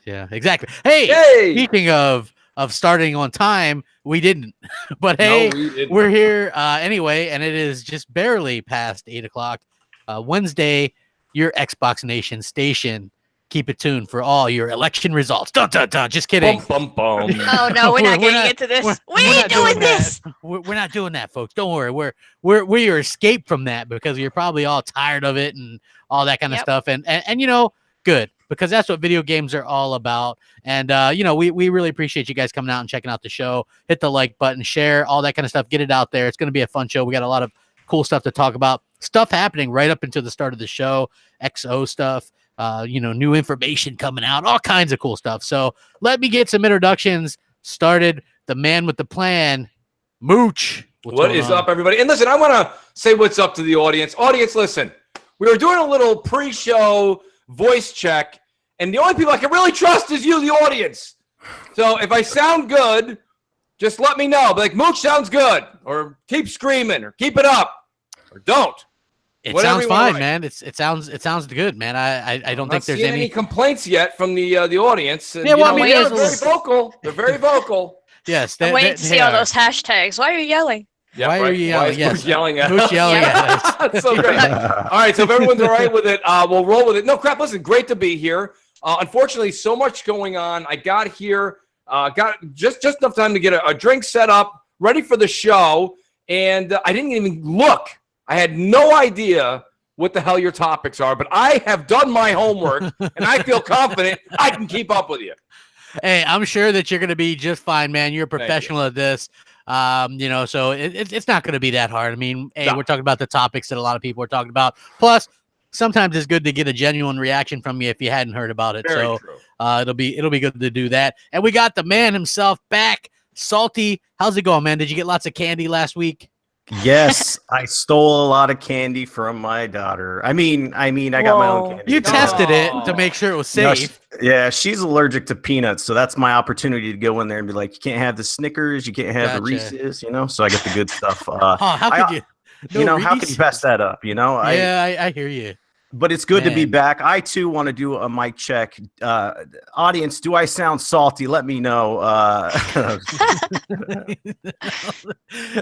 Yeah, exactly. Hey, speaking of starting on time, we didn't. But hey, we're here anyway, and it is just barely past 8 o'clock. Wednesday, your Xbox Nation station. Keep it tuned for all your election results. Dun, dun, dun. Just kidding. Bum, bum, bum. Oh no, we're not getting into this. We ain't doing this. We're not doing that, folks. Don't worry. We are escaped from that because you're probably all tired of it and all that kind of stuff. And you know, good, because that's what video games are all about. And you know, we really appreciate you guys coming out and checking out the show. Hit the like button, share, all that kind of stuff. Get it out there. It's going to be a fun show. We got a lot of cool stuff to talk about. Stuff happening right up until the start of the show. XO stuff. You know, new information coming out, all kinds of cool stuff. So let me get some introductions started. The man with the plan, Mooch. What is up, everybody? And listen, I want to say what's up to the audience. Audience, listen, we were doing a little pre-show voice check, and the only people I can really trust is you, the audience. So if I sound good, just let me know. Be like, Mooch sounds good, or keep screaming, or keep it up, or don't. It sounds fine, man. It sounds good, man. I don't think there's any complaints yet from the audience. And, yeah, well, I mean, they're very vocal. They're very vocal. Yes, I'm waiting to see all those hashtags. Why are you yelling? Yeah, why are you yelling? Yes. Yelling at Who's yelling at us? That's so great. All right, so if everyone's all right with it, we'll roll with it. No crap. Listen, great to be here. Unfortunately, so much going on. I got here, got just enough time to get a drink set up, ready for the show, and I didn't even look. I had no idea what the hell your topics are, but I have done my homework, and I feel confident I can keep up with you. Hey, I'm sure that you're going to be just fine, man. You're a professional at this. You know, so it's not going to be that hard. I mean, hey, we're talking about the topics that a lot of people are talking about. Plus, sometimes it's good to get a genuine reaction from you if you hadn't heard about it. Very so true. It'll be good to do that. And we got the man himself back, Salty. How's it going, man? Did you get lots of candy last week? Yes, I stole a lot of candy from my daughter. I mean, I got my own candy. You tested it to make sure it was safe. No, she's allergic to peanuts, so that's my opportunity to go in there and be like, you can't have the Snickers, you can't have the Reese's, you know. So I get the good stuff. How could you? No, you know, how could you pass that up? You know, I hear you. But it's good to be back. I too want to do a mic check. Audience, do I sound salty? Let me know.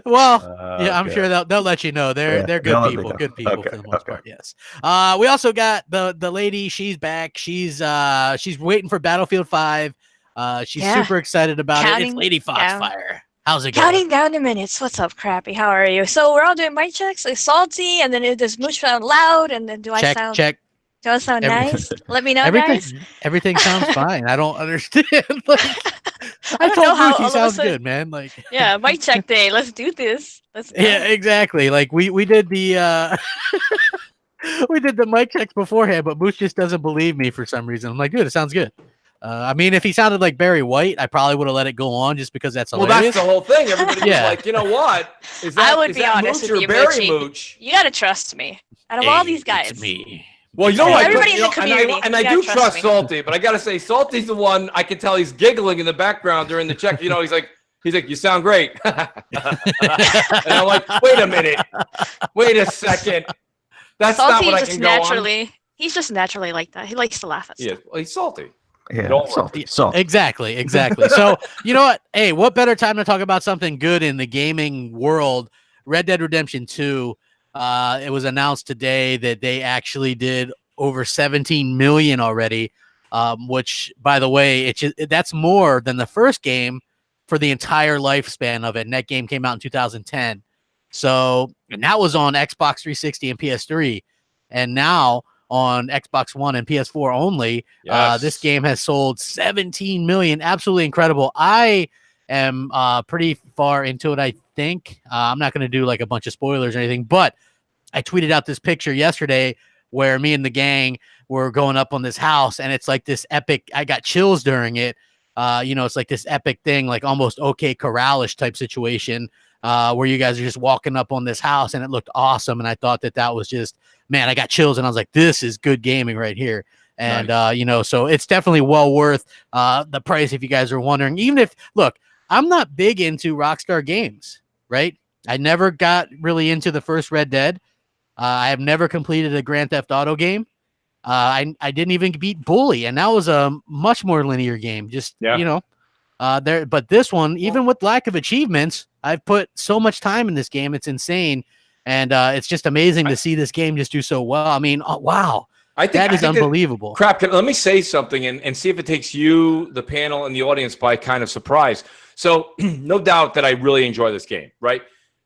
Well, yeah, I'm sure they'll let you know. They're good people. Good people for the most part. Yes. We also got the lady. She's back. She's waiting for Battlefield 5. She's super excited about it. It's Lady Foxfire. How's it going? Counting down the minutes. What's up, Crappy? How are you? So we're all doing mic checks. Like Salty, and then does Mooch sound loud? And then do I sound Do I sound nice? Let me know, guys. Everything sounds fine. I don't understand. I told Mooch he sounds good, man. Like, yeah, mic check day. Let's do this. Yeah, exactly. Like we did the we did the mic checks beforehand, but Mooch just doesn't believe me for some reason. I'm like, dude, it sounds good. I mean, if he sounded like Barry White, I probably would have let it go on just because that's hilarious. Well, that's the whole thing. Everybody was like, you know what? I would be honest with you, Barry Mooch. You got to trust me. Out of all these guys. It's me. Well, you know what? Everybody in the community. And I do trust Salty, but I got to say, Salty's the one I can tell he's giggling in the background during the check. You know, he's like, you sound great. And I'm like, wait a minute. Wait a second. That's Salty not what I can go on. He's just naturally like that. He likes to laugh at stuff. Yeah, well, he's salty. Yeah, salty. Exactly. So, you know what? Hey, what better time to talk about something good in the gaming world? Red Dead Redemption 2. It was announced today that they actually did over 17 million already, which, by the way, that's more than the first game for the entire lifespan of it. And that game came out in 2010. So, and that was on Xbox 360 and PS3. And now on Xbox One and PS4 only, this game has sold 17 million. Absolutely incredible. I am pretty far into it, I think. I'm not going to do like a bunch of spoilers or anything, but I tweeted out this picture yesterday where me and the gang were going up on this house, and it's like this epic, I got chills during it. You know, it's like this epic thing, like almost OK Corral-ish type situation, where you guys are just walking up on this house, and it looked awesome. And I thought that was just, man, I got chills, and I was like, this is good gaming right here. And, you know, so it's definitely well worth the price if you guys are wondering. Even if, look, I'm not big into Rockstar games, right? I never got really into the first Red Dead. I have never completed a Grand Theft Auto game. I didn't even beat Bully, and that was a much more linear game. Just but this one, even with lack of achievements, I've put so much time in this game. It's insane, and it's just amazing to see this game just do so well. I mean, wow. That is unbelievable. Crap, let me say something and see if it takes you, the panel, and the audience by kind of surprise. So, no doubt that I really enjoy this game, right?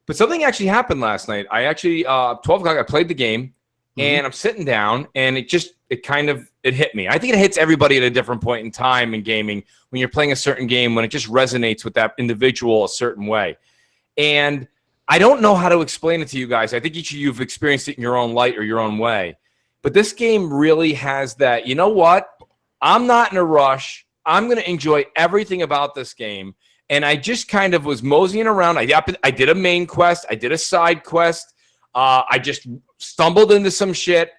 But something actually happened last night. I actually, 12 o'clock, I played the game, and I'm sitting down, and it hit me. I think it hits everybody at a different point in time in gaming when you're playing a certain game, when it just resonates with that individual a certain way. And I don't know how to explain it to you guys. I think each of you have experienced it in your own light or your own way. But this game really has that, you know what? I'm not in a rush. I'm going to enjoy everything about this game. And I just kind of was moseying around. I did a main quest. I did a side quest. I just stumbled into some shit.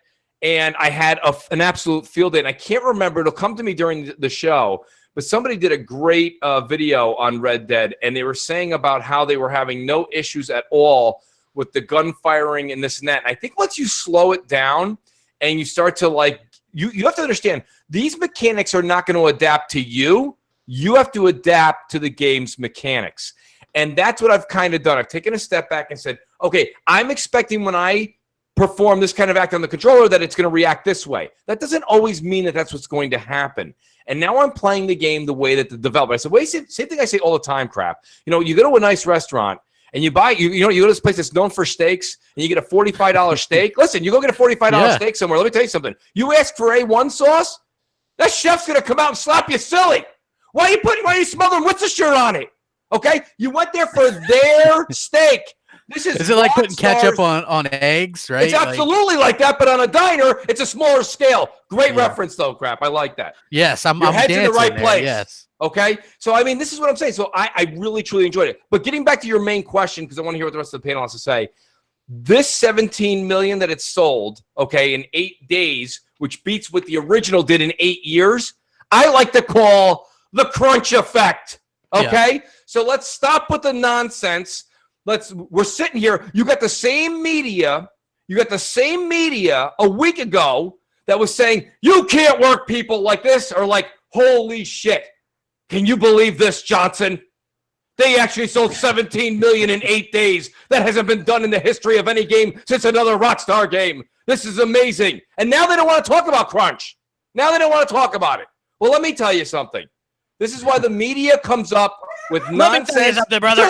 And I had an absolute field day. And I can't remember. It'll come to me during the show. But somebody did a great video on Red Dead. And they were saying about how they were having no issues at all with the gun firing and this and that. And I think once you slow it down, and you start to you have to understand, these mechanics are not going to adapt to you. You have to adapt to the game's mechanics. And that's what I've kind of done. I've taken a step back and said, okay, I'm expecting when I perform this kind of act on the controller that it's going to react this way. That doesn't always mean that that's what's going to happen. And now I'm playing the game the way that the developer. I said, wait, same thing I say all the time, Crap. You know, you go to a nice restaurant, and you buy, you go to this place that's known for steaks, and you get a $45 steak. Listen, you go get a $45 steak somewhere. Let me tell you something. You ask for A1 sauce, that chef's gonna come out and slap you silly. Why are you smothering Worcestershire on it? Okay, you went there for their steak. Is it like putting ketchup on eggs, right? It's absolutely like that, but on a diner, it's a smaller scale. Great reference, though, Crap. I like that. Yes, I'm head's in the right place. Yes. Okay, so I mean, this is what I'm saying. So I really, truly enjoyed it. But getting back to your main question, because I want to hear what the rest of the panel has to say. This 17 million that it sold, okay, in 8 days, which beats what the original did in 8 years, I like to call the crunch effect. Okay, so let's stop with the nonsense. We're sitting here. You got the same media. A week ago that was saying you can't work people like this, or like, holy shit. Can you believe this, Johnson? They actually sold 17 million in 8 days. That hasn't been done in the history of any game since another Rockstar game. This is amazing. And now they don't want to talk about crunch. Now they don't want to talk about it. Well, let me tell you something. This is why the media comes up with nonsense. Let me tell you something, brother.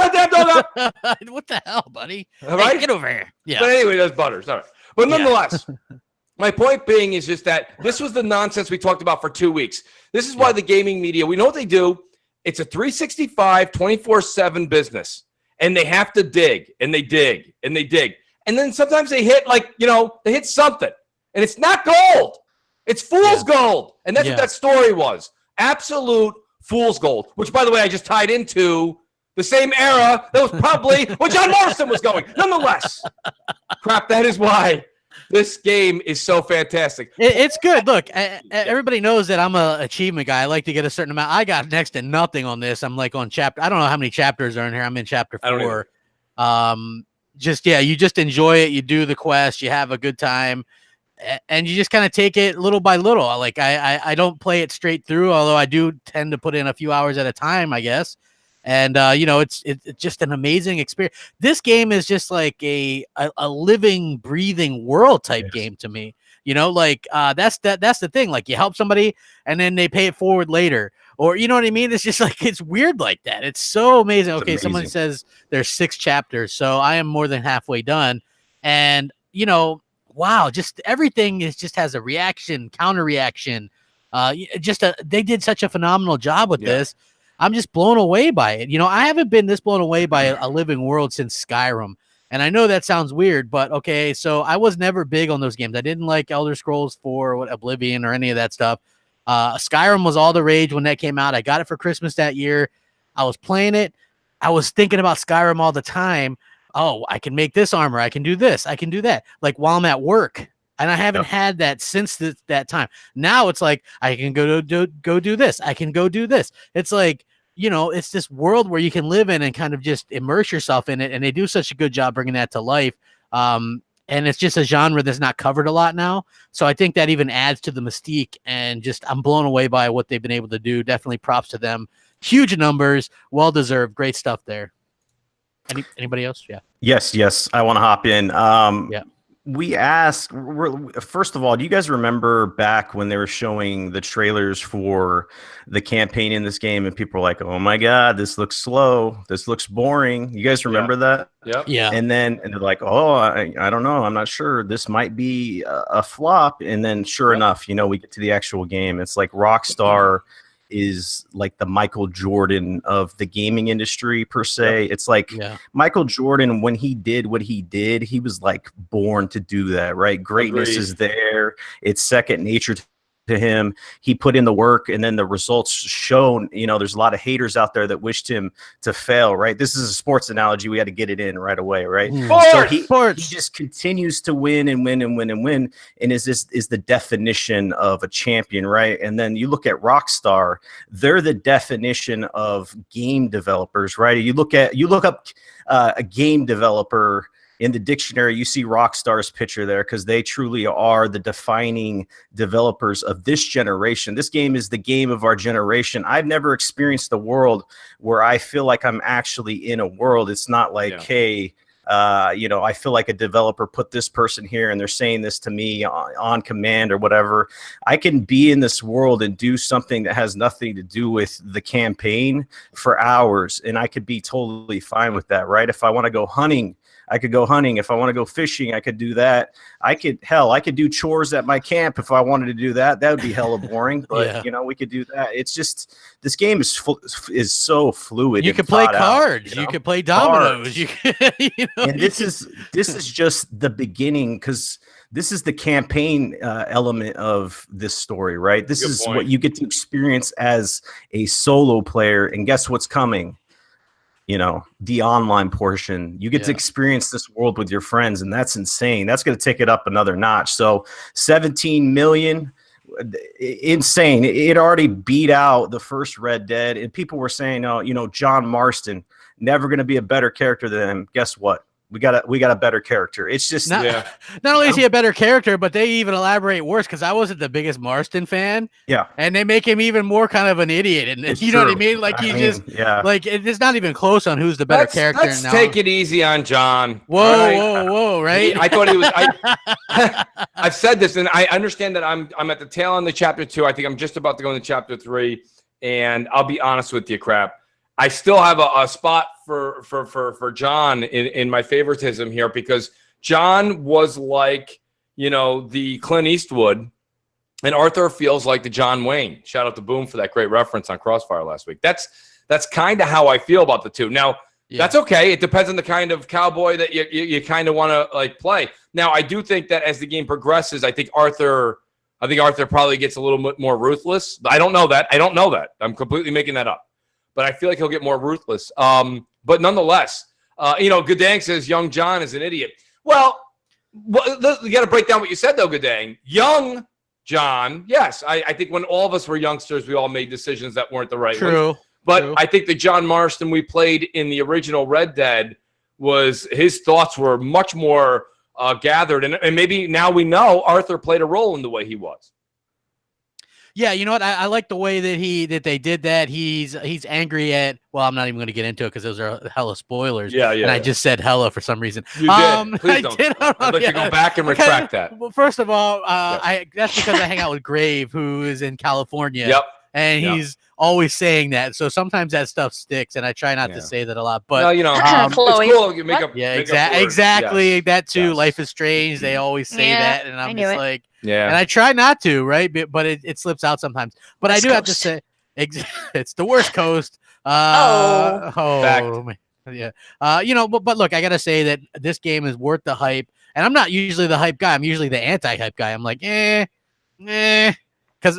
What the hell, buddy? All right, hey, get over here. Yeah. But anyway, that's Butters. All right. But nonetheless, my point being is just that this was the nonsense we talked about for 2 weeks. This is why the gaming media, we know what they do. It's a 365, 24/7 business. And they have to dig, and they dig, and they dig. And then sometimes they hit, they hit something. And it's not gold. It's fool's gold. And that's what that story was. Absolute fool's gold. Which, by the way, I just tied into the same era that was probably when John Morrison was going. Nonetheless, Crap, that is why this game is so fantastic. It's good. Look, everybody knows that I'm an achievement guy. I like to get a certain amount. I got next to nothing on this. I'm like on chapter. I don't know how many chapters are in here. I'm in chapter 4. You just enjoy it. You do the quest. You have a good time, and you just kind of take it little by little. Like I don't play it straight through, although I do tend to put in a few hours at a time, I guess. And it's just an amazing experience. This game is just like a living, breathing world type game to me. That's the thing. Like, you help somebody and then they pay it forward later, or you know what I mean? It's just like, it's weird like that. It's so amazing. Okay, someone says there's 6 chapters, so I am more than halfway done, and wow, just everything just has a reaction, counter reaction. They did such a phenomenal job with this. I'm just blown away by it. I haven't been this blown away by a living world since Skyrim. And I know that sounds weird, but okay, so I was never big on those games. I didn't like Elder Scrolls 4 or Oblivion or any of that stuff. Skyrim was all the rage when that came out. I got it for Christmas that year. I was playing it. I was thinking about Skyrim all the time. Oh, I can make this armor. I can do this. I can do that. Like while I'm at work. And I haven't had that since that time. Now it's like, I can go do this. I can go do this. It's like, it's this world where you can live in and kind of just immerse yourself in it. And they do such a good job bringing that to life. And and it's just a genre that's not covered a lot now. So I think that even adds to the mystique, and just I'm blown away by what they've been able to do. Definitely props to them. Huge numbers, well deserved, great stuff there. Anybody else? Yeah. Yes. I want to hop in. Yeah. We asked, first of all, do you guys remember back when they were showing the trailers for the campaign in this game, and people were like, "Oh my God, this looks slow. This looks boring." You guys remember that? Yep. Yeah. And they're like, "Oh, I don't know. I'm not sure. This might be a flop." And then, sure enough, we get to the actual game. It's like Rockstar is like the Michael Jordan of the gaming industry per se. It's like Michael Jordan, when he did what he did, he was like born to do that, right? Greatness is there. It's second nature to him. He put in the work, and then the results shown. There's a lot of haters out there that wished him to fail, right? This is a sports analogy. We had to get it in right away, right? So he just continues to win and win and win and win, and is the definition of a champion, right? And then you look at Rockstar, they're the definition of game developers, right? You look up a game developer in the dictionary, you see Rockstar's picture there, because they truly are the defining developers of this generation. This game is the game of our generation. I've never experienced a world where I feel like I'm actually in a world. It's not like, hey, I feel like a developer put this person here and they're saying this to me on command or whatever. I can be in this world and do something that has nothing to do with the campaign for hours, and I could be totally fine with that, right? If I want to go hunting, I could go hunting. If I want to go fishing, I could do that. I could do chores at my camp if I wanted to do that. That would be hella boring, but we could do that. It's just, this game is so fluid. You can play cards. You can play dominoes. And this is just the beginning, because this is the campaign element of this story, right? This is what you get to experience as a solo player. And guess what's coming? The online portion. You get to experience this world with your friends, and that's insane. That's going to take it up another notch. So 17 million, insane. It already beat out the first Red Dead, and people were saying, "Oh, John Marston, never going to be a better character than him." Guess what? We got a better character. It's just not only is he a better character, but they even elaborate worse, because I wasn't the biggest Marston fan. Yeah. And they make him even more kind of an idiot. And you know what I mean? Like like it's not even close on who's the better character. Let's take it easy on John. Whoa, right? I thought he was I've said this, and I understand that I'm at the tail end of chapter 2. I think I'm just about to go into chapter 3. And I'll be honest with you, Crap. I still have a spot for John in my favoritism here, because John was like, the Clint Eastwood, and Arthur feels like the John Wayne. Shout out to Boom for that great reference on Crossfire last week. That's kind of how I feel about the two. Now, that's okay. It depends on the kind of cowboy that you kind of want to like play. Now, I do think that as the game progresses, I think Arthur probably gets a little bit more ruthless. I don't know that. I'm completely making that up. But I feel like he'll get more ruthless. But nonetheless, Goodang says young John is an idiot. Well, you got to break down what you said, though, Goodang. Young John, yes. I think when all of us were youngsters, we all made decisions that weren't the right ones. But I think the John Marston we played in the original Red Dead his thoughts were much more gathered. And maybe now we know Arthur played a role in the way he was. Yeah, you know what? I like the way that they did that. He's angry at. Well, I'm not even going to get into it because those are hella spoilers. Yeah. And I just said hella for some reason. You did. Please don't. I'd like to go back and retract that. Well, first of all, that's because I hang out with Grave, who is in California. Yep. And he's always saying that. So sometimes that stuff sticks, and I try not to say that a lot. But it's cool. You make up. Yeah, exactly. Yes. That too. Yes. Life is strange. They always say that, and I'm just like. Yeah, and I try not to, right? But it slips out sometimes. But West I do Coast. Have to say, it's the worst coast. Fact. Yeah. But look, I gotta say that this game is worth the hype, and I'm not usually the hype guy. I'm usually the anti-hype guy. I'm like, because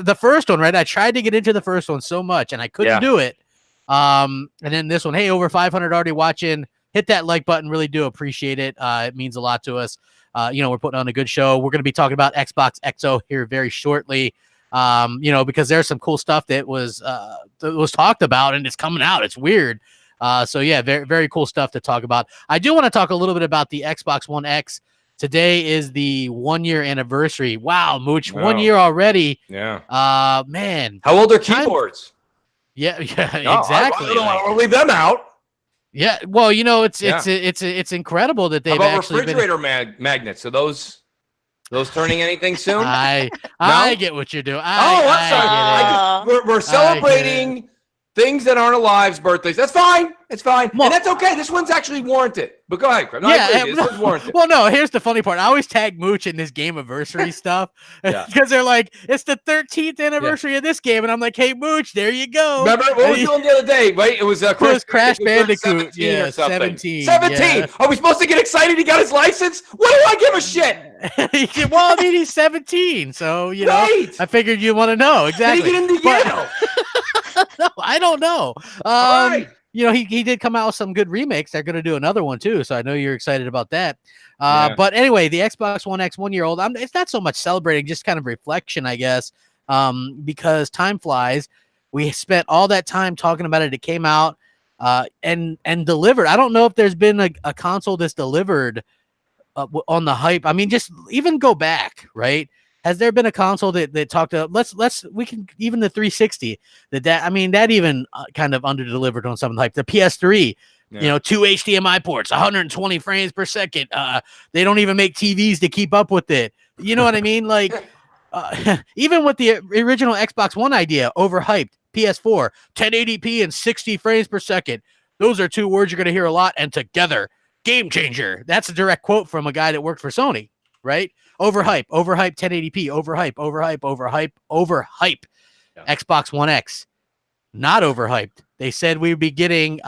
the first one, right? I tried to get into the first one so much, and I couldn't do it. And then this one, hey, over 500 already watching. Hit that like button. Really do appreciate it. It means a lot to us. We're putting on a good show. We're going to be talking about Xbox XO here very shortly. Because there's some cool stuff that was talked about and it's coming out. It's weird. Very, very cool stuff to talk about. I do want to talk a little bit about the Xbox One X Today is the 1-year anniversary. Wow, Mooch, Wow. 1 year already. Yeah. Man. How old are keyboards? Yeah, No, exactly. I don't want to leave them out. Yeah, well, it's incredible that they've How about actually refrigerator magnets? Are those turning anything soon? I get what you're doing. I'm sorry. We're celebrating things that aren't alive's birthdays. That's fine. It's fine. Well, and that's okay. This one's actually warranted. But go ahead, Craig. No, this one's warranted. Well, no, here's the funny part. I always tag Mooch in this Gameversary stuff because they're like, it's the 13th anniversary of this game. And I'm like, hey, Mooch, there you go. Remember, what was doing the other day, right? It was Crash Bandicoot. 17. 17. Yeah. Are we supposed to get excited he got his license? What do I give a shit? Well, I mean, he's 17. So, I figured you want to know. Exactly. Did he get into Yale? No, I don't know. All right. He did come out with some good remakes. They're going to do another one too, so I know you're excited about that. But anyway, the Xbox One X 1 year old. It's not so much celebrating, just kind of reflection, I guess, because time flies. We spent all that time talking about it. It came out and delivered. I don't know if there's been a console that's delivered on the hype. I mean, just even go back, right? Has there been a console that talked to we can even the 360 that even kind of underdelivered on some of the hype. The PS3, 2 HDMI ports, 120 frames per second. They don't even make TVs to keep up with it. You know what I mean? Like even with the original Xbox One idea, overhyped. PS4, 1080p and 60 frames per second. Those are two words you're going to hear a lot. And together, game changer. That's a direct quote from a guy that worked for Sony, right? Overhype 1080p, overhype. Yeah. Xbox One X, not overhyped. They said we'd be getting,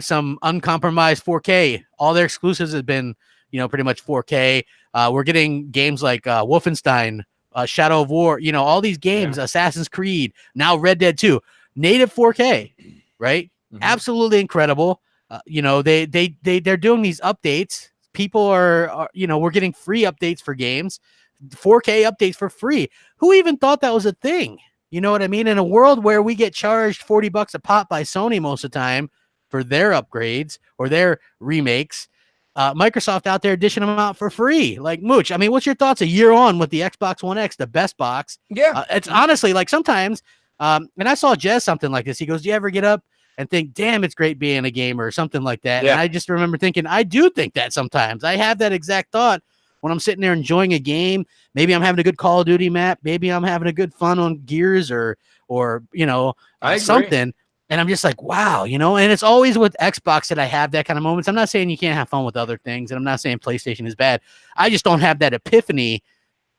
some uncompromised 4K. All their exclusives have been, pretty much 4K. We're getting games like Wolfenstein, Shadow of War, all these games, Assassin's Creed, now Red Dead 2, native 4K, right? Mm-hmm. Absolutely incredible. They're doing these updates. People are, we're getting free updates for games, 4K updates for free. Who even thought that was a thing? You know what I mean? In a world where we get charged $40 a pop by Sony most of the time for their upgrades or their remakes, Microsoft out there dishing them out for free. Like, Mooch, I mean, what's your thoughts a year on with the Xbox One X, the best box? Yeah. It's honestly like sometimes, and I saw Jez something like this. He goes, do you ever get up and think, damn, it's great being a gamer or something like that? Yeah. And I just remember thinking, I do think that sometimes. I have that exact thought when I'm sitting there enjoying a game. Maybe I'm having a good Call of Duty map. Maybe I'm having a good fun on Gears or something. And I'm just like, wow, and it's always with Xbox that I have that kind of moments. I'm not saying you can't have fun with other things, and I'm not saying PlayStation is bad. I just don't have that epiphany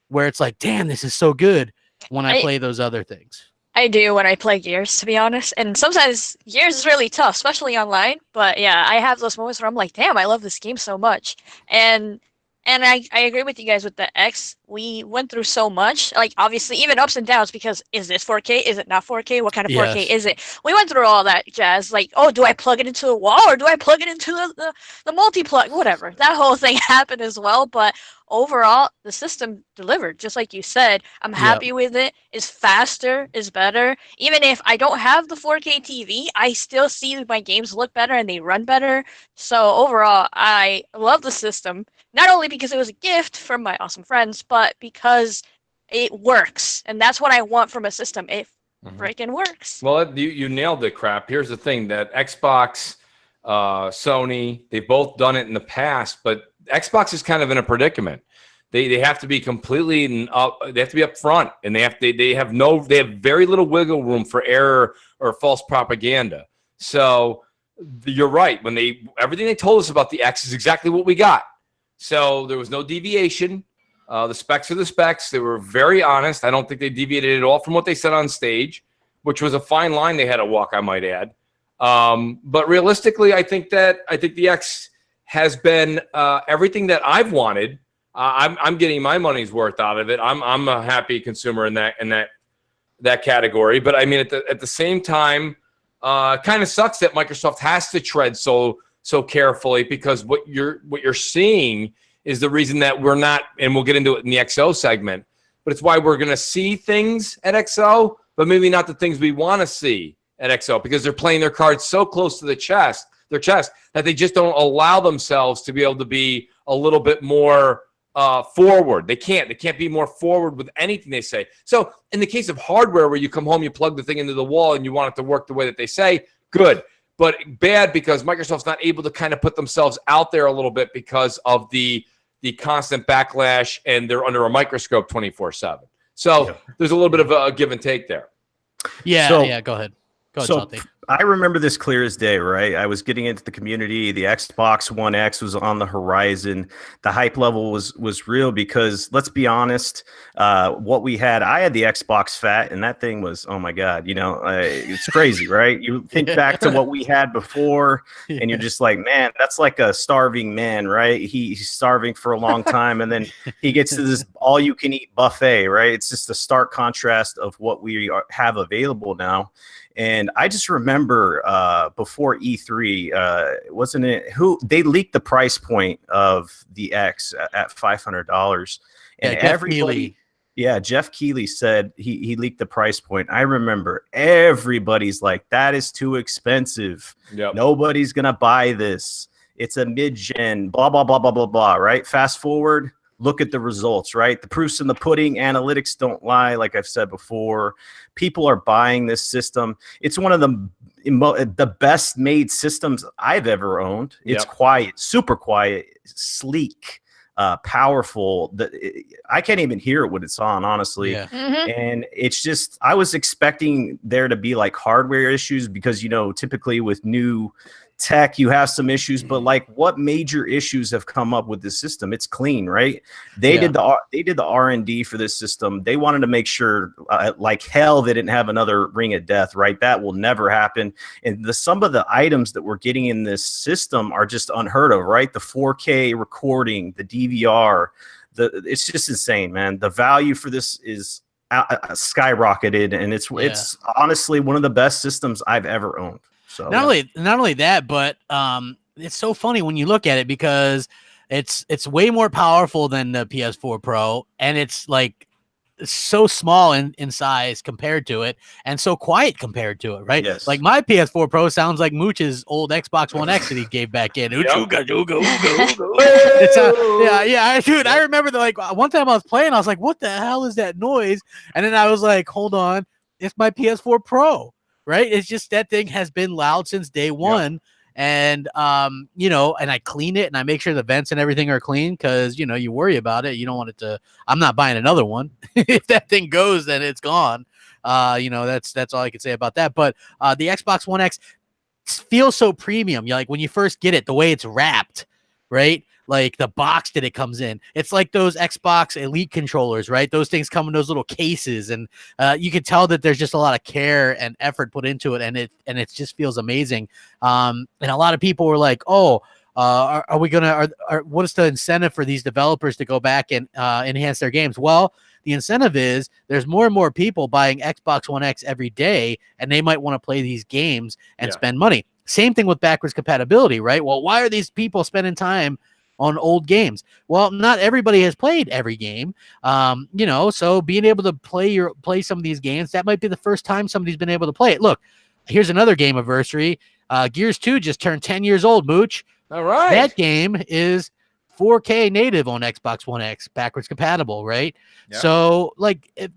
where it's like, damn, this is so good when I play those other things. I do when I play Gears, to be honest. And sometimes Gears is really tough, especially online. But yeah, I have those moments where I'm like, damn, I love this game so much. And I agree with you guys with the X. We went through so much, like obviously even ups and downs, because is this 4K? Is it not 4K? What kind of 4K is it? We went through all that jazz. Like, oh, do I plug it into a wall or do I plug it into the multi-plug? Whatever. That whole thing happened as well. But overall, the system delivered, just like you said. I'm happy with it. It's faster, it's better. Even if I don't have the 4K TV, I still see my games look better and they run better. So overall, I love the system. Not only because it was a gift from my awesome friends, but because it works. And that's what I want from a system. It freaking works. Well, you nailed it, Crap. Here's the thing, that Xbox, Sony, they've both done it in the past, but Xbox is kind of in a predicament. They have to be completely they have to be up front, and they have very little wiggle room for error or false propaganda. So you're right. Everything they told us about the X is exactly what we got. So there was no deviation. The specs are the specs. They were very honest. I don't think they deviated at all from what they said on stage, which was a fine line they had to walk, I might add. But realistically, I think the X has been everything that I've wanted. I'm getting my money's worth out of it. I'm a happy consumer in that category. But I mean, at the same time, kind of sucks that Microsoft has to tread so carefully, because what you're seeing is the reason that we're not, and we'll get into it in the XO segment, but it's why we're going to see things at XO, but maybe not the things we want to see at XO, because they're playing their cards so close to the chest chest, that they just don't allow themselves to be able to be a little bit more forward. They can't be more forward with anything they say. So in the case of hardware, where you come home, you plug the thing into the wall and you want it to work the way that they say, good. But bad because Microsoft's not able to kind of put themselves out there a little bit because of the constant backlash, and they're under a microscope 24/7. So there's a little bit of a give and take there. Yeah, So- yeah. Go ahead. Go ahead, So Salty. I remember this clear as day, right? I was getting into the community. The Xbox One X was on the horizon. The hype level was real because, let's be honest, what we had, I had the Xbox Fat, and that thing was, oh my God, it's crazy, right? You think back to what we had before, and you're just like, man, that's like a starving man, right? He's starving for a long time, and then he gets to this all-you-can-eat buffet, right? It's just a stark contrast of what we have available now. And I just remember before E3, wasn't it they leaked the price point of the X at $500, and everybody, Jeff Keighley said he leaked the price point. I remember everybody's like, that is too expensive. Yep. Nobody's gonna buy this. It's a mid-gen, blah blah blah blah blah blah. Right? Fast forward. Look at the results, right? The proof's in the pudding. Analytics don't lie, like I've said before. People are buying this system. It's one of the best made systems I've ever owned. It's quiet, super quiet, sleek, powerful. I can't even hear it when it's on, honestly. Yeah. And it's just, I was expecting there to be like hardware issues because, typically with new tech, you have some issues, but like, what major issues have come up with this system? It's clean, right? They did the R&D for this system. They wanted to make sure like hell they didn't have another Ring of Death, right? That will never happen. And some of the items that we're getting in this system are just unheard of, right? The 4K recording, the DVR, it's just insane, man. The value for this is skyrocketed, and it's honestly one of the best systems I've ever owned. So, not only that, but it's so funny when you look at it because it's way more powerful than the PS4 Pro, and it's like so small in size compared to it, and so quiet compared to it, right? Yes. Like my PS4 Pro sounds like Mooch's old Xbox One X that he gave back in. Ooga, ooga, ooga, ooga. It's dude, I remember one time I was playing, I was like, what the hell is that noise? And then I was like, hold on, it's my PS4 Pro. Right? It's just that thing has been loud since day one. And, and I clean it and I make sure the vents and everything are clean because, you worry about it. You don't want it to, I'm not buying another one. If that thing goes, then it's gone. That's all I can say about that. But the Xbox One X feels so premium. Like when you first get it, the way it's wrapped, right? Like the box that it comes in. It's like those Xbox Elite controllers, right? Those things come in those little cases, and you can tell that there's just a lot of care and effort put into it, and it just feels amazing. And a lot of people were like, "Oh, are we gonna? What is the incentive for these developers to go back and enhance their games?" Well, the incentive is there's more and more people buying Xbox One X every day, and they might want to play these games and spend money. Same thing with backwards compatibility, right? Well, why are these people spending time on old games? Well, not everybody has played every game, so being able to play some of these games, that might be the first time somebody's been able to play it. Look, here's another game anniversary. Gears 2 just turned 10 years old, Mooch. All right. That game is 4K native on Xbox One X, backwards compatible, right? Yeah. So,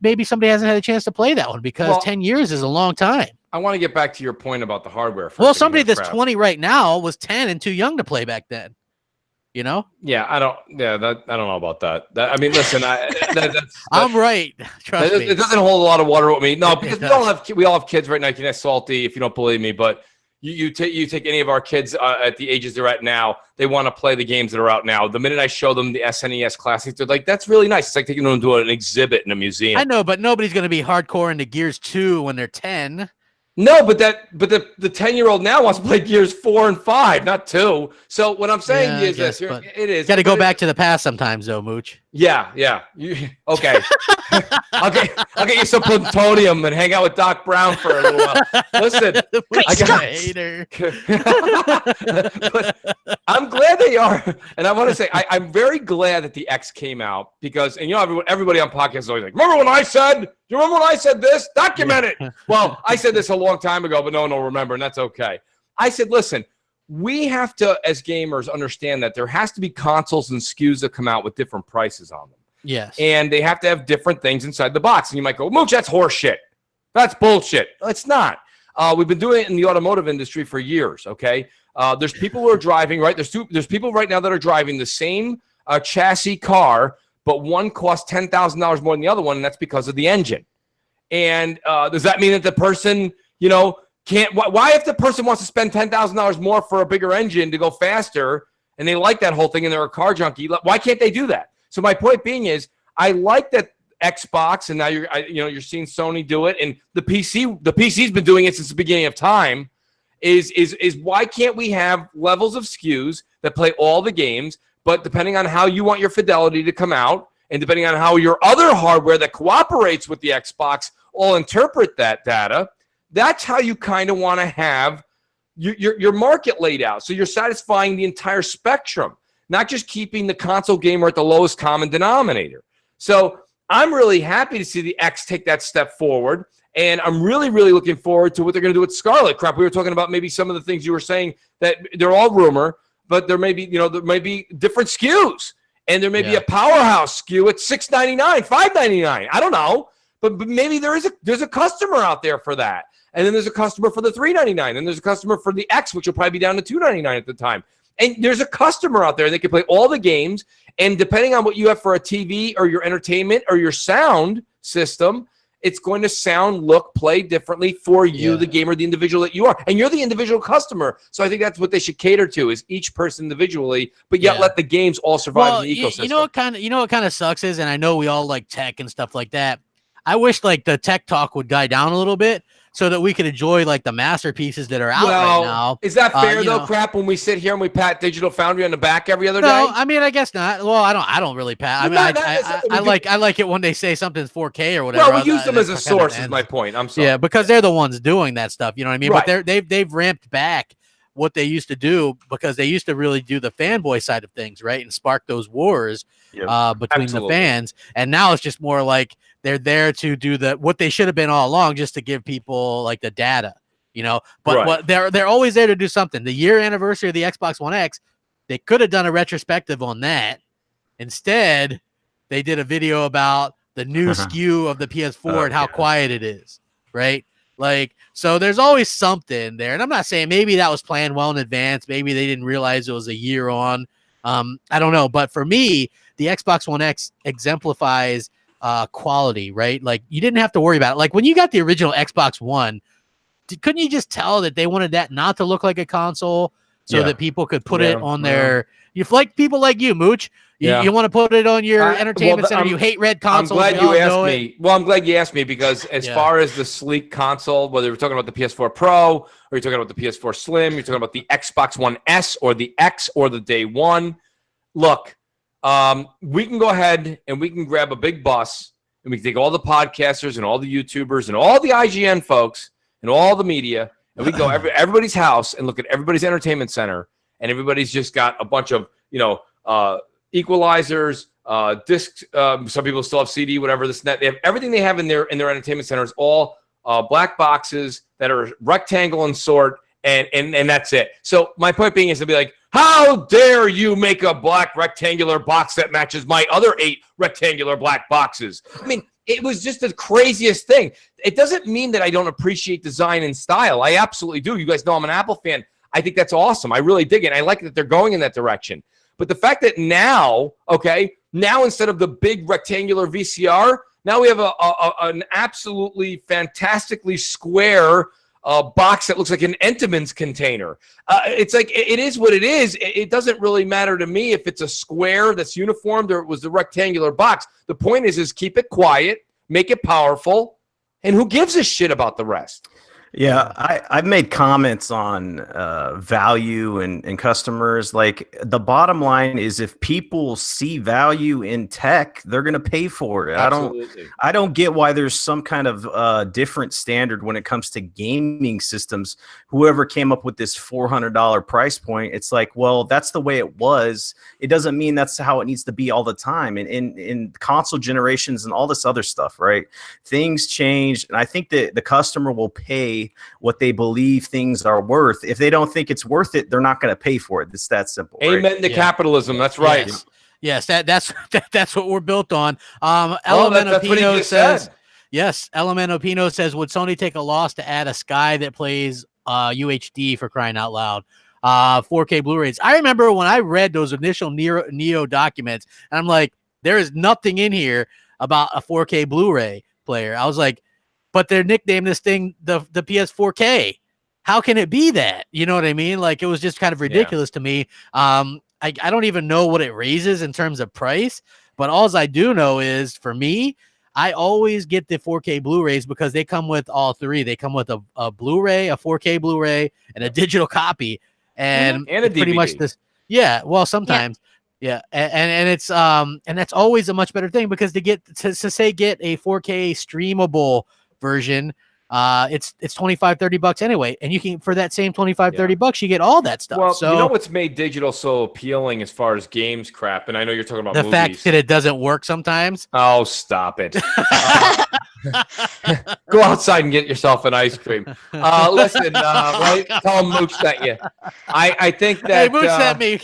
maybe somebody hasn't had a chance to play that one because 10 years is a long time. I want to get back to your point about the hardware. Well, somebody that's 20 right now was 10 and too young to play back then. Yeah, I don't know about that. I mean, listen, I'm right. Trust me. It doesn't hold a lot of water with me. No, because we all have kids right now. You can ask Salty if you don't believe me, but you take any of our kids at the ages they're at now, they want to play the games that are out now. The minute I show them the SNES classics, they're like, that's really nice. It's like taking them to an exhibit in a museum. I know, but nobody's going to be hardcore into Gears 2 when they're 10. No, but the 10-year-old now wants to play Gears 4 and 5, not 2. So what I'm saying is this: it is got to go back to the past sometimes, though, Mooch. Yeah. Okay. I'll get you some plutonium and hang out with Doc Brown for a little while. Listen, I got hater. But I'm glad they are, and I want to say I'm very glad that the X came out because, and everybody on podcasts is always like, remember when I said? Do you remember when I said this? Document it. Well, I said this a long time ago, but no one will remember, and that's okay. I said, listen, we have to, as gamers, understand that there has to be consoles and SKUs that come out with different prices on them. Yes. And they have to have different things inside the box. And you might go, Mooch, that's horse shit. That's bullshit. It's not. We've been doing it in the automotive industry for years, okay? There's people who are driving, right? There's people right now that are driving the same chassis car, but one costs $10,000 more than the other one, and that's because of the engine. And does that mean that the person, can't? Why if the person wants to spend $10,000 more for a bigger engine to go faster, and they like that whole thing, and they're a car junkie, why can't they do that? So my point being is, I like that Xbox, and now you're seeing Sony do it, and the PC's been doing it since the beginning of time. Is why can't we have levels of SKUs that play all the games, but depending on how you want your fidelity to come out, and depending on how your other hardware that cooperates with the Xbox all interpret that data, that's how you kind of want to have your market laid out. So you're satisfying the entire spectrum, not just keeping the console gamer at the lowest common denominator. So I'm really happy to see the X take that step forward, and I'm really, really looking forward to what they're going to do with Scarlet. Crap, we were talking about maybe some of the things you were saying that they're all rumor, but there may be, there may be different SKUs, and there may be a powerhouse SKU at $6.99, $5.99. I don't know, but maybe there's a customer out there for that, and then there's a customer for the $3.99, and there's a customer for the X, which will probably be down to $2.99 at the time. And there's a customer out there that can play all the games, and depending on what you have for a TV or your entertainment or your sound system, it's going to sound, look, play differently for you, the gamer, the individual that you are. And you're the individual customer. So I think that's what they should cater to, is each person individually, but yet let the games all survive in the ecosystem. You know what kind of sucks is, and I know we all like tech and stuff like that. I wish like the tech talk would die down a little bit, so that we could enjoy like the masterpieces that are out right now. Is that fair though, Crap, when we sit here and we pat Digital Foundry on the back every other day? No, I mean, I guess not. Well, I don't really pat. I mean, I like it when they say something's 4K or whatever. Well, we use them as a source is my point. I'm sorry. Yeah, because they're the ones doing that stuff. You know what I mean? Right. But they've ramped back what they used to do, because they used to really do the fanboy side of things, right? And spark those wars between the fans. And now it's just more like they're there to do what they should have been all along, just to give people like the data, But what they're always there to do something. The year anniversary of the Xbox One X, they could have done a retrospective on that. Instead, they did a video about the new SKU of the PS4 and how quiet it is, right? Like, so there's always something there. And I'm not saying maybe that was planned well in advance. Maybe they didn't realize it was a year on. I don't know. But for me, the Xbox One X exemplifies quality, right? Like, you didn't have to worry about it. Like, when you got the original Xbox One, couldn't you just tell that they wanted that not to look like a console, so that people could put it on their... You like people like you, Mooch. You want to put it on your entertainment center. You hate red consoles. I'm glad you asked me. Well, I'm glad you asked me, because as far as the sleek console, whether we're talking about the PS4 Pro, or you're talking about the PS4 Slim, you're talking about the Xbox One S or the X or the Day One, look, we can go ahead and we can grab a big bus, and we can take all the podcasters and all the YouTubers and all the IGN folks and all the media, and we can go everybody's house and look at everybody's entertainment center, and everybody's just got a bunch of, equalizers, discs. Some people still have CD, whatever, this and that. They have everything they have in their entertainment centers, all black boxes that are rectangle in sort, and that's it. So my point being is to be like, how dare you make a black rectangular box that matches my other 8 rectangular black boxes? I mean, it was just the craziest thing. It doesn't mean that I don't appreciate design and style. I absolutely do. You guys know I'm an Apple fan. I think that's awesome. I really dig it. I like that they're going in that direction. But the fact that now instead of the big rectangular VCR, now we have an absolutely fantastically square box that looks like an Entenmann's container. It's like, it is what it is. It doesn't really matter to me if it's a square that's uniformed or it was the rectangular box. The point is keep it quiet, make it powerful, and who gives a shit about the rest? Yeah, I've made comments on value and customers. Like, the bottom line is, if people see value in tech, they're going to pay for it. Absolutely. I don't get why there's some kind of different standard when it comes to gaming systems. Whoever came up with this $400 price point, it's like, well, that's the way it was. It doesn't mean that's how it needs to be all the time. And in console generations and all this other stuff, right? Things change, and I think that the customer will pay pay what they believe things are worth. If they don't think it's worth it, they're not going to pay for it. It's that simple. Amen right? to capitalism. That's right. Yes, that's what we're built on. Well, that's what he Elementopino just says. said. Yes, Elementopino says, would Sony take a loss to add a Sky that plays UHD, for crying out loud? 4K Blu-rays. I remember when I read those initial Neo documents, and I'm like, there is nothing in here about a 4K Blu-ray player. I was like, but they're nicknamed this thing the PS4K. How can it be that? You know what I mean? Like, it was just kind of ridiculous to me. I don't even know what it raises in terms of price, but all I do know is, for me, I always get the 4K Blu-rays because they come with all three. They come with a Blu-ray, a 4K Blu-ray, and a digital copy, and a DVD. Pretty much this. Yeah, well, sometimes. Yeah, and it's and that's always a much better thing, because to get a 4K streamable version, it's $25-$30 anyway, and you can, for that same $25-$30, you get all that stuff. Well, so you know what's made digital so appealing as far as games crap, and I know you're talking about the movies. fact that it doesn't work sometimes. Oh, stop it. Go outside and get yourself an ice cream. Listen, right? Tell them Mooch sent you. I think that... Hey, Mooch sent me. You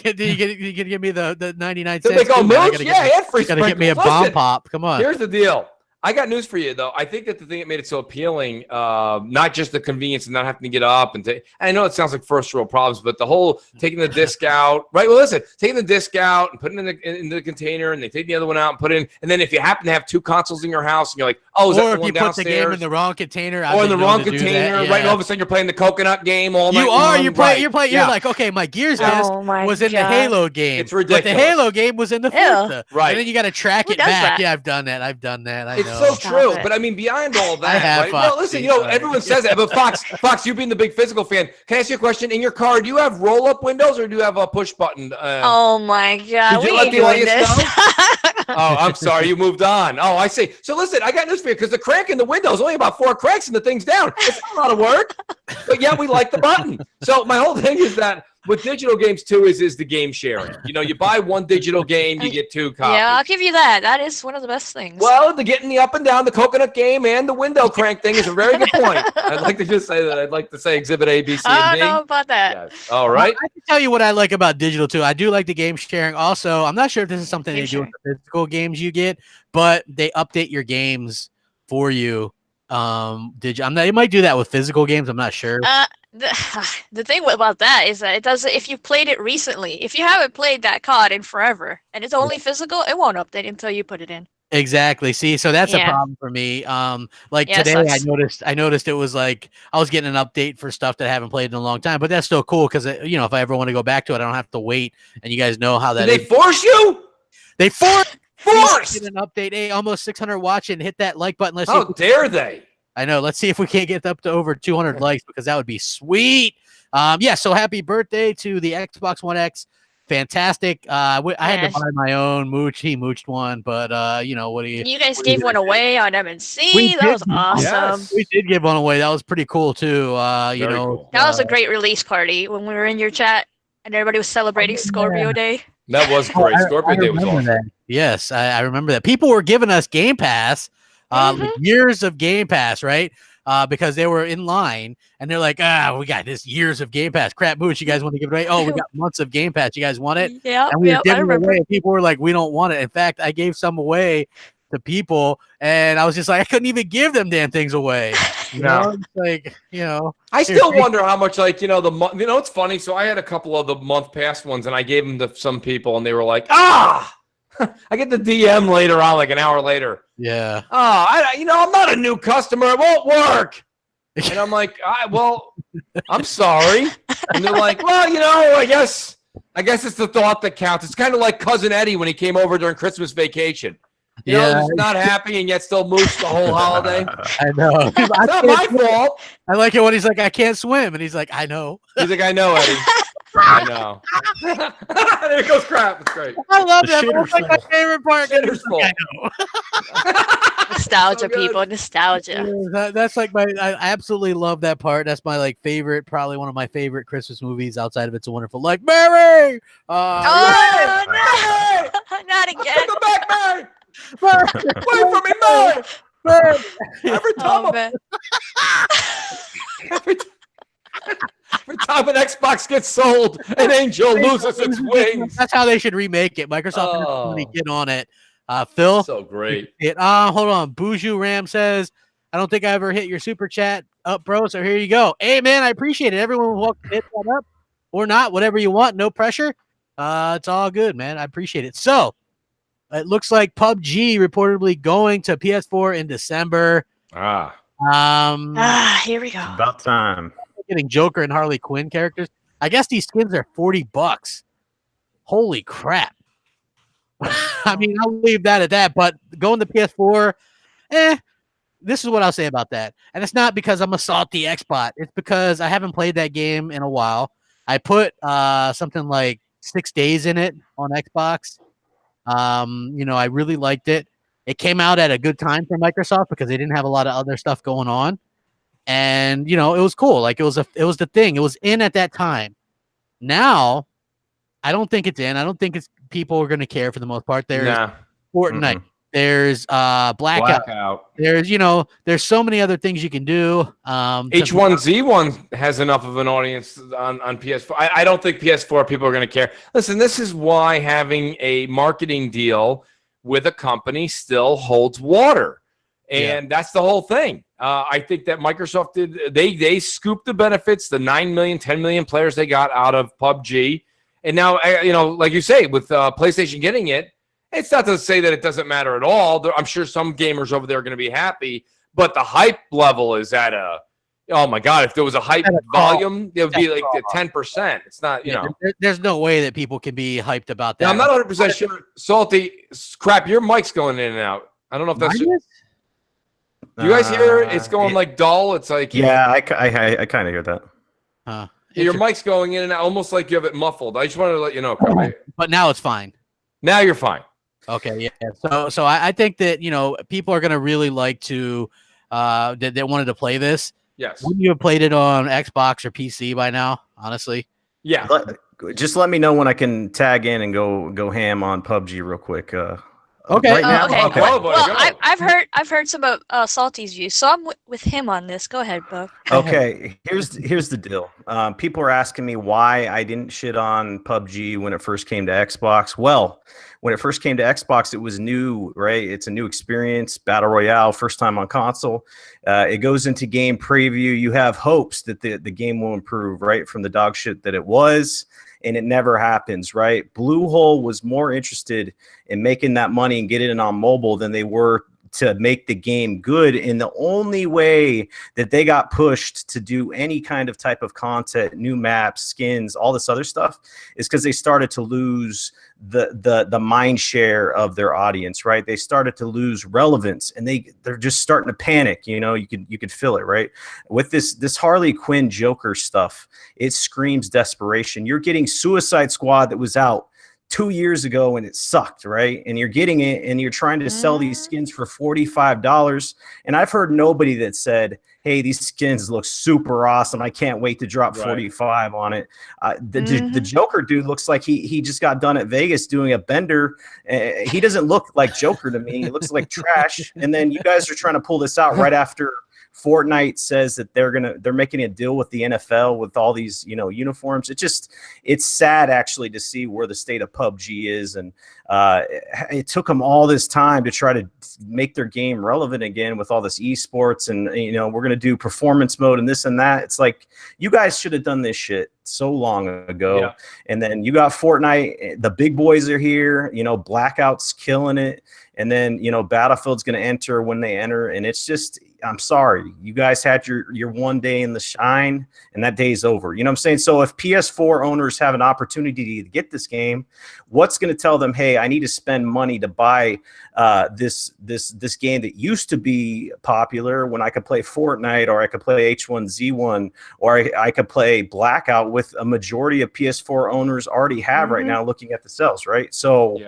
can give me the 99 cents. They go, Mooch? Yeah, and free Gotta get me a bomb pop. Come on. Here's the deal. I got news for you, though. I think that the thing that made it so appealing, not just the convenience and not having to get up and I know it sounds like first world problems, but the whole taking the disc out, right? Well, listen, taking the disc out and putting it in the container, and they take the other one out and put it in, and then if you happen to have two consoles in your house and you're like, oh, is that the one downstairs? Or if you put the game in the wrong container, or in the wrong container, right? And all of a sudden you're playing the coconut game all night. You're playing. You're like, okay, my Gears disc was in the Halo game. It's ridiculous. But the Halo game was in the Forza. Right. And then you got to track it back. Yeah, I've done that. I know. It's so true. But I mean, beyond all that, right? Well, listen, everyone says that, but Fox, you being the big physical fan, can I ask you a question? In your car, do you have roll-up windows or do you have a push button? Oh my God! Did you let the audience know? Oh, I'm sorry, you moved on. Oh, I see. So listen, I got news for you, because the crank in the window is only about 4 cranks and the thing's down. It's not a lot of work, but yeah, we like the button. So my whole thing is that with digital games too is the game sharing. You buy one digital game, you get 2 copies. Yeah, I'll give you that. That is one of the best things. Well, the getting the up and down, the coconut game, and the window crank thing is a very good point. I'd like to just say that. I'd like to say Exhibit A, B, C, and D. I don't know about that. Yes. All right. I can tell you what I like about digital too. I do like the game sharing. Also, I'm not sure if this is something they do with the physical games you get, but they update your games for you. They might do that with physical games. I'm not sure. The thing about that is that it does. If you've played it recently, if you haven't played that COD in forever and it's only physical, it won't update until you put it in. Exactly. See, so that's a problem for me. Today I noticed it was like I was getting an update for stuff that I haven't played in a long time, but that's still cool because if I ever want to go back to it, I don't have to wait. And you guys know how that Did they force you? They forced get an update. Hey, almost 600 watching. Hit that like button. How dare they? I know. Let's see if we can't get up to over 200 likes, because that would be sweet. So happy birthday to the Xbox One X. Fantastic. I had to buy my own Mooch. He mooched one, but what do you? You guys gave one away on MNC. That was awesome. Yes. We did give one away. That was pretty cool too. Cool. That was a great release party when we were in your chat and everybody was celebrating Scorpio Day. That was great. Scorpio Day was awesome. That. Yes, I remember that. People were giving us Game Pass. Like years of Game Pass, right? Because they were in line and they're like, we got this years of Game Pass. Crap Mooch, you guys want to give it away? Oh, we got months of Game Pass. You guys want it? Yeah. And we were giving it away. And people were like, we don't want it. In fact, I gave some away to people and I was just like, I couldn't even give them damn things away. I still wonder how much, the month, it's funny. So I had a couple of the month pass ones and I gave them to some people and they were like, I get the DM later on, like an hour later. Yeah. I'm not a new customer. It won't work. And I'm like, I'm sorry. And they're like, well, I guess it's the thought that counts. It's kind of like Cousin Eddie when he came over during Christmas vacation. He's not happy and yet still mooched the whole holiday. I know. It's not my fault. I like it when he's like, I can't swim. And he's like, I know. He's like, I know, Eddie. I know. There goes crap. It's great. I love that. That's like my favorite part. I know. Nostalgia, people. Nostalgia. That's like I absolutely love that part. That's my favorite, probably one of my favorite Christmas movies outside of It's a Wonderful Life. Mary! No! Not again. Come back, Mary! Wait for me, Mary! Every time time an Xbox gets sold, an angel loses its wings. That's how they should remake it. Microsoft really get on it. Phil, so great. Hold on. Boujou Ram says, "I don't think I ever hit your super chat up, bro. So here you go. Hey, man, I appreciate it. Everyone will hit that up or not, whatever you want. No pressure. It's all good, man. I appreciate it. So it looks like PUBG reportedly going to PS4 in December. Ah. Here we go. About time. Getting Joker and Harley Quinn characters. I guess these skins are $40. Holy crap. I mean, I'll leave that at that, but going to PS4, this is what I'll say about that. And it's not because I'm a salty Xbot. It's because I haven't played that game in a while. I put something like 6 days in it on Xbox. I really liked it. It came out at a good time for Microsoft because they didn't have a lot of other stuff going on. And, it was cool. Like it was the thing. It was in at that time. Now, I don't think it's in. I don't think people are going to care for the most part. There's Fortnite. Mm-hmm. There's Blackout. There's so many other things you can do. H1Z1 has enough of an audience on PS4. I don't think PS4 people are going to care. Listen, this is why having a marketing deal with a company still holds water. And that's the whole thing. I think that Microsoft did. They scooped the benefits, the 9 million, 10 million players they got out of PUBG. And now, like you say, with PlayStation getting it, it's not to say that it doesn't matter at all. I'm sure some gamers over there are going to be happy, but the hype level is at oh my God, if there was a hype volume, it would be like 10%. It's not, There's no way that people can be hyped about that. Now, I'm not 100% sure. Salty, crap, your mic's going in and out. I don't know if that's... You guys hear it? It's going like dull. It's like... Yeah, I kind of hear that. Your mic's going in and out, almost like you have it muffled. I just wanted to let you know. But now it's fine. Now you're fine. Okay, yeah. So I think that people are gonna really like to that they wanted to play this. Yes. Wouldn't you have played it on Xbox or PC by now? Honestly. Yeah. Just let me know when I can tag in and go ham on PUBG real quick. Okay. Right now? Okay. Well, I've heard some of Salty's views, so I'm with him on this. Go ahead, Bo. Okay. Here's the deal. People are asking me why I didn't shit on PUBG when it first came to Xbox. Well, when it first came to Xbox, it was new, right? It's a new experience, battle royale, first time on console. It goes into game preview. You have hopes that the game will improve, right, from the dog shit that it was. And it never happens, right? Bluehole was more interested in making that money and getting it on mobile than they were to make the game good. And the only way that they got pushed to do any kind of type of content, new maps, skins, all this other stuff, is because they started to lose the mind share of their audience, right? They started to lose relevance, and they're just starting to panic. You could feel it, right? With this Harley Quinn Joker stuff, it screams desperation. You're getting Suicide Squad that was out 2 years ago and it sucked, right? And you're getting it and you're trying to sell these skins for $45. And I've heard nobody that said, hey, these skins look super awesome. I can't wait to drop 45 on it. The Joker dude looks like he just got done at Vegas doing a bender. He doesn't look like Joker to me. He looks like trash. And then you guys are trying to pull this out right after Fortnite says that they're making a deal with the NFL with all these uniforms. It's sad actually to see where the state of PUBG is, and it took them all this time to try to make their game relevant again with all this esports, and we're gonna do performance mode and this and that. It's like you guys should have done this shit so long ago. And then you got Fortnite, the big boys are here, Blackout's killing it, and then Battlefield's going to enter when they enter, and it's just, I'm sorry, you guys had your one day in the shine, and that day's over. You know what I'm saying? So if PS4 owners have an opportunity to get this game, what's going to tell them, hey, I need to spend money to buy this game that used to be popular when I could play Fortnite, or I could play H1Z1, or I could play Blackout with a majority of PS4 owners already have right now, looking at the sales, right? So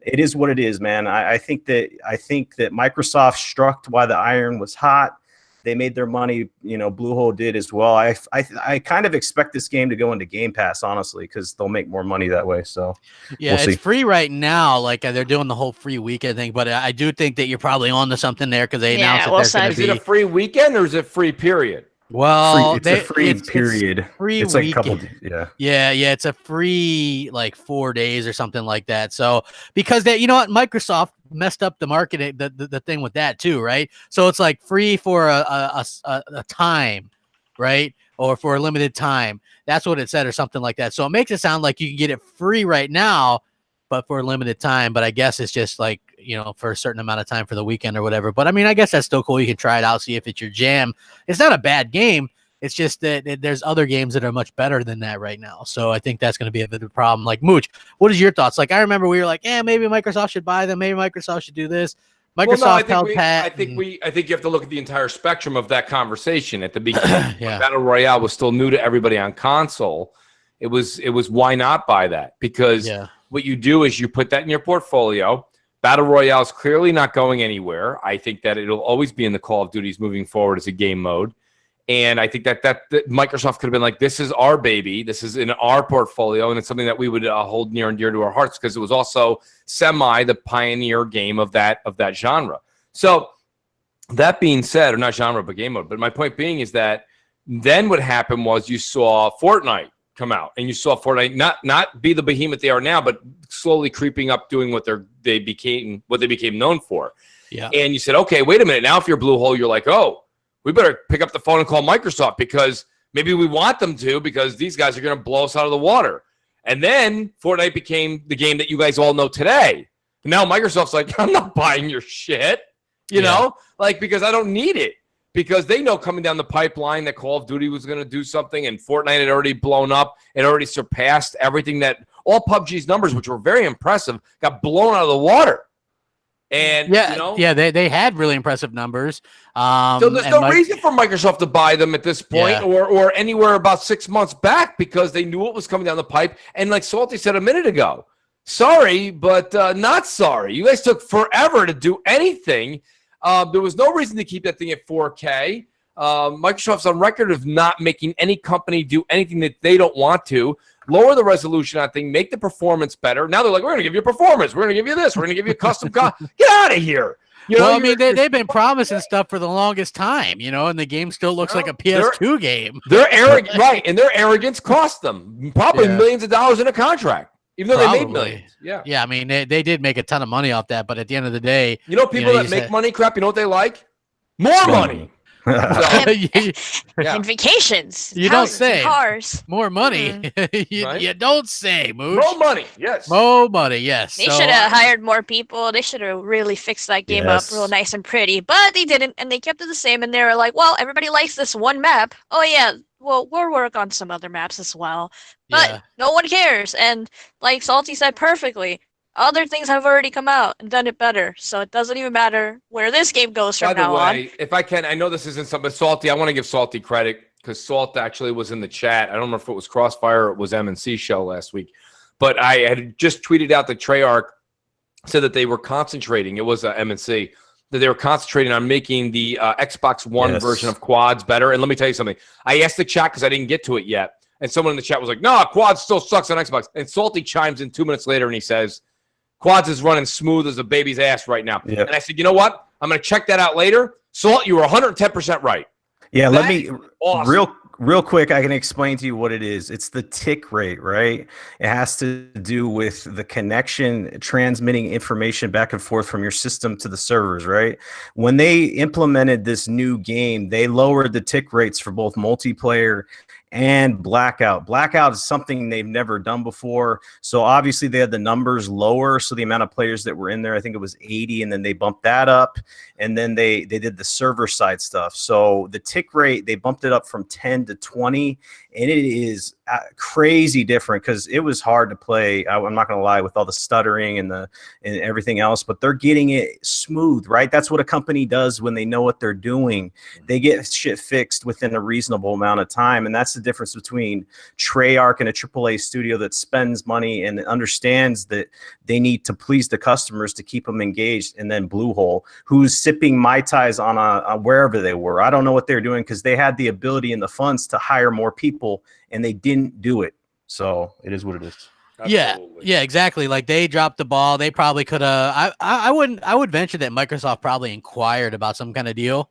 it is what it is, man. I think that Microsoft struck while the iron was hot. They made their money, Bluehole did as well. I kind of expect this game to go into Game Pass, honestly, because they'll make more money that way. So yeah, it's free right now. Like they're doing the whole free weekend thing, but I do think that you're probably on to something there because they announced that there's going to be. Is it a free weekend or is it free period? Well, It's a free period. Free It's like a couple. weekend. Yeah. Yeah, it's a free like 4 days or something like that. So because you know what, Microsoft messed up the marketing, the thing with that too, right? So it's like free for a time, right? Or for a limited time. That's what it said, or something like that. So it makes it sound like you can get it free right now, but for a limited time. But I guess it's just like, you know, for a certain amount of time for the weekend or whatever. But I mean, I guess that's still cool. You can try it out, see if it's your jam. It's not a bad game. It's just that there's other games that are much better than that right now. So I think that's going to be a bit of a problem. Like, Mooch, what is your thoughts? Like, I remember we were like, maybe Microsoft should buy them. Maybe Microsoft should do this. Microsoft held pat. I think you have to look at the entire spectrum of that conversation at the beginning. Yeah. Battle Royale was still new to everybody on console. It was why not buy that? Because what you do is you put that in your portfolio. Battle Royale is clearly not going anywhere. I think that it'll always be in the Call of Duties moving forward as a game mode. And I think that Microsoft could have been like, this is our baby. This is in our portfolio. And it's something that we would hold near and dear to our hearts because it was also the pioneer game of that genre. So that being said, or not genre, but game mode. But my point being is that then what happened was you saw Fortnite come out, and you saw Fortnite not be the behemoth they are now, but slowly creeping up, doing what they became known for. Yeah. And you said, okay, wait a minute. Now, if you're Bluehole, you're like, oh, we better pick up the phone and call Microsoft because maybe we want them to, because these guys are going to blow us out of the water. And then Fortnite became the game that you guys all know today. And now Microsoft's like, I'm not buying your shit, you know, like, because I don't need it. Because they know coming down the pipeline that Call of Duty was going to do something, and Fortnite had already blown up. It already surpassed everything that all PUBG's numbers, which were very impressive, got blown out of the water. And they had really impressive numbers. So there's no reason for Microsoft to buy them at this point, or anywhere about 6 months back, because they knew what was coming down the pipe. And like Salty said a minute ago, sorry, but not sorry. You guys took forever to do anything. There was no reason to keep that thing at 4K. Microsoft's on record of not making any company do anything that they don't want to. Lower the resolution on thing, make the performance better. Now they're like, we're going to give you performance. We're going to give you this. We're going to give you a custom Get out of here. You know, well, I mean, they've been promising stuff for the longest time, you know, and the game still looks like a PS2 game. They're arrogant, right? And their arrogance cost them probably millions of dollars in a contract. Even though they made millions. Yeah, I mean, they did make a ton of money off that, but at the end of the day... You know people that make money, crap, you know what they like? More money. And vacations. You don't say. Cars. More money. You don't say, Mooch. More money, yes. More money, yes. They should have hired more people. They should have really fixed that game up real nice and pretty, but they didn't, and they kept it the same, and they were like, well, everybody likes this one map. Oh, yeah. Well, we'll work on some other maps as well. But no one cares. And like Salty said perfectly, other things have already come out and done it better. So it doesn't even matter where this game goes from now on. By the way, if I can, I know this isn't something, but Salty, I want to give Salty credit because Salt actually was in the chat. I don't remember if it was Crossfire or it was MNC show last week. But I had just tweeted out that Treyarch said that they were concentrating. It was MNC. That they were concentrating on making the Xbox One version of quads better. And let me tell you something. I asked the chat because I didn't get to it yet. And someone in the chat was like, no, quads still sucks on Xbox. And Salty chimes in 2 minutes later and he says, quads is running smooth as a baby's ass right now. Yeah. And I said, you know what? I'm going to check that out later. Salt, you were 110% right. Yeah, let me real quick, I can explain to you what it is. It's the tick rate, right? It has to do with the connection transmitting information back and forth from your system to the servers, right? When they implemented this new game, they lowered the tick rates for both multiplayer and blackout. Blackout is something they've never done before. So obviously they had the numbers lower. So the amount of players that were in there, I think it was 80, and then they bumped that up. And then they did the server side stuff. So the tick rate, they bumped it up from 10 to 20. And it is crazy different because it was hard to play. I'm not going to lie, with all the stuttering and everything else, but they're getting it smooth, right? That's what a company does when they know what they're doing. They get shit fixed within a reasonable amount of time. And that's the difference between Treyarch and a AAA studio that spends money and understands that they need to please the customers to keep them engaged. And then Bluehole, who's sipping Mai Tais on wherever they were. I don't know what they're doing because they had the ability and the funds to hire more people, and they didn't do it. So it is what it is. Absolutely. Yeah, exactly. Like they dropped the ball. They probably could have. I would venture that Microsoft probably inquired about some kind of deal,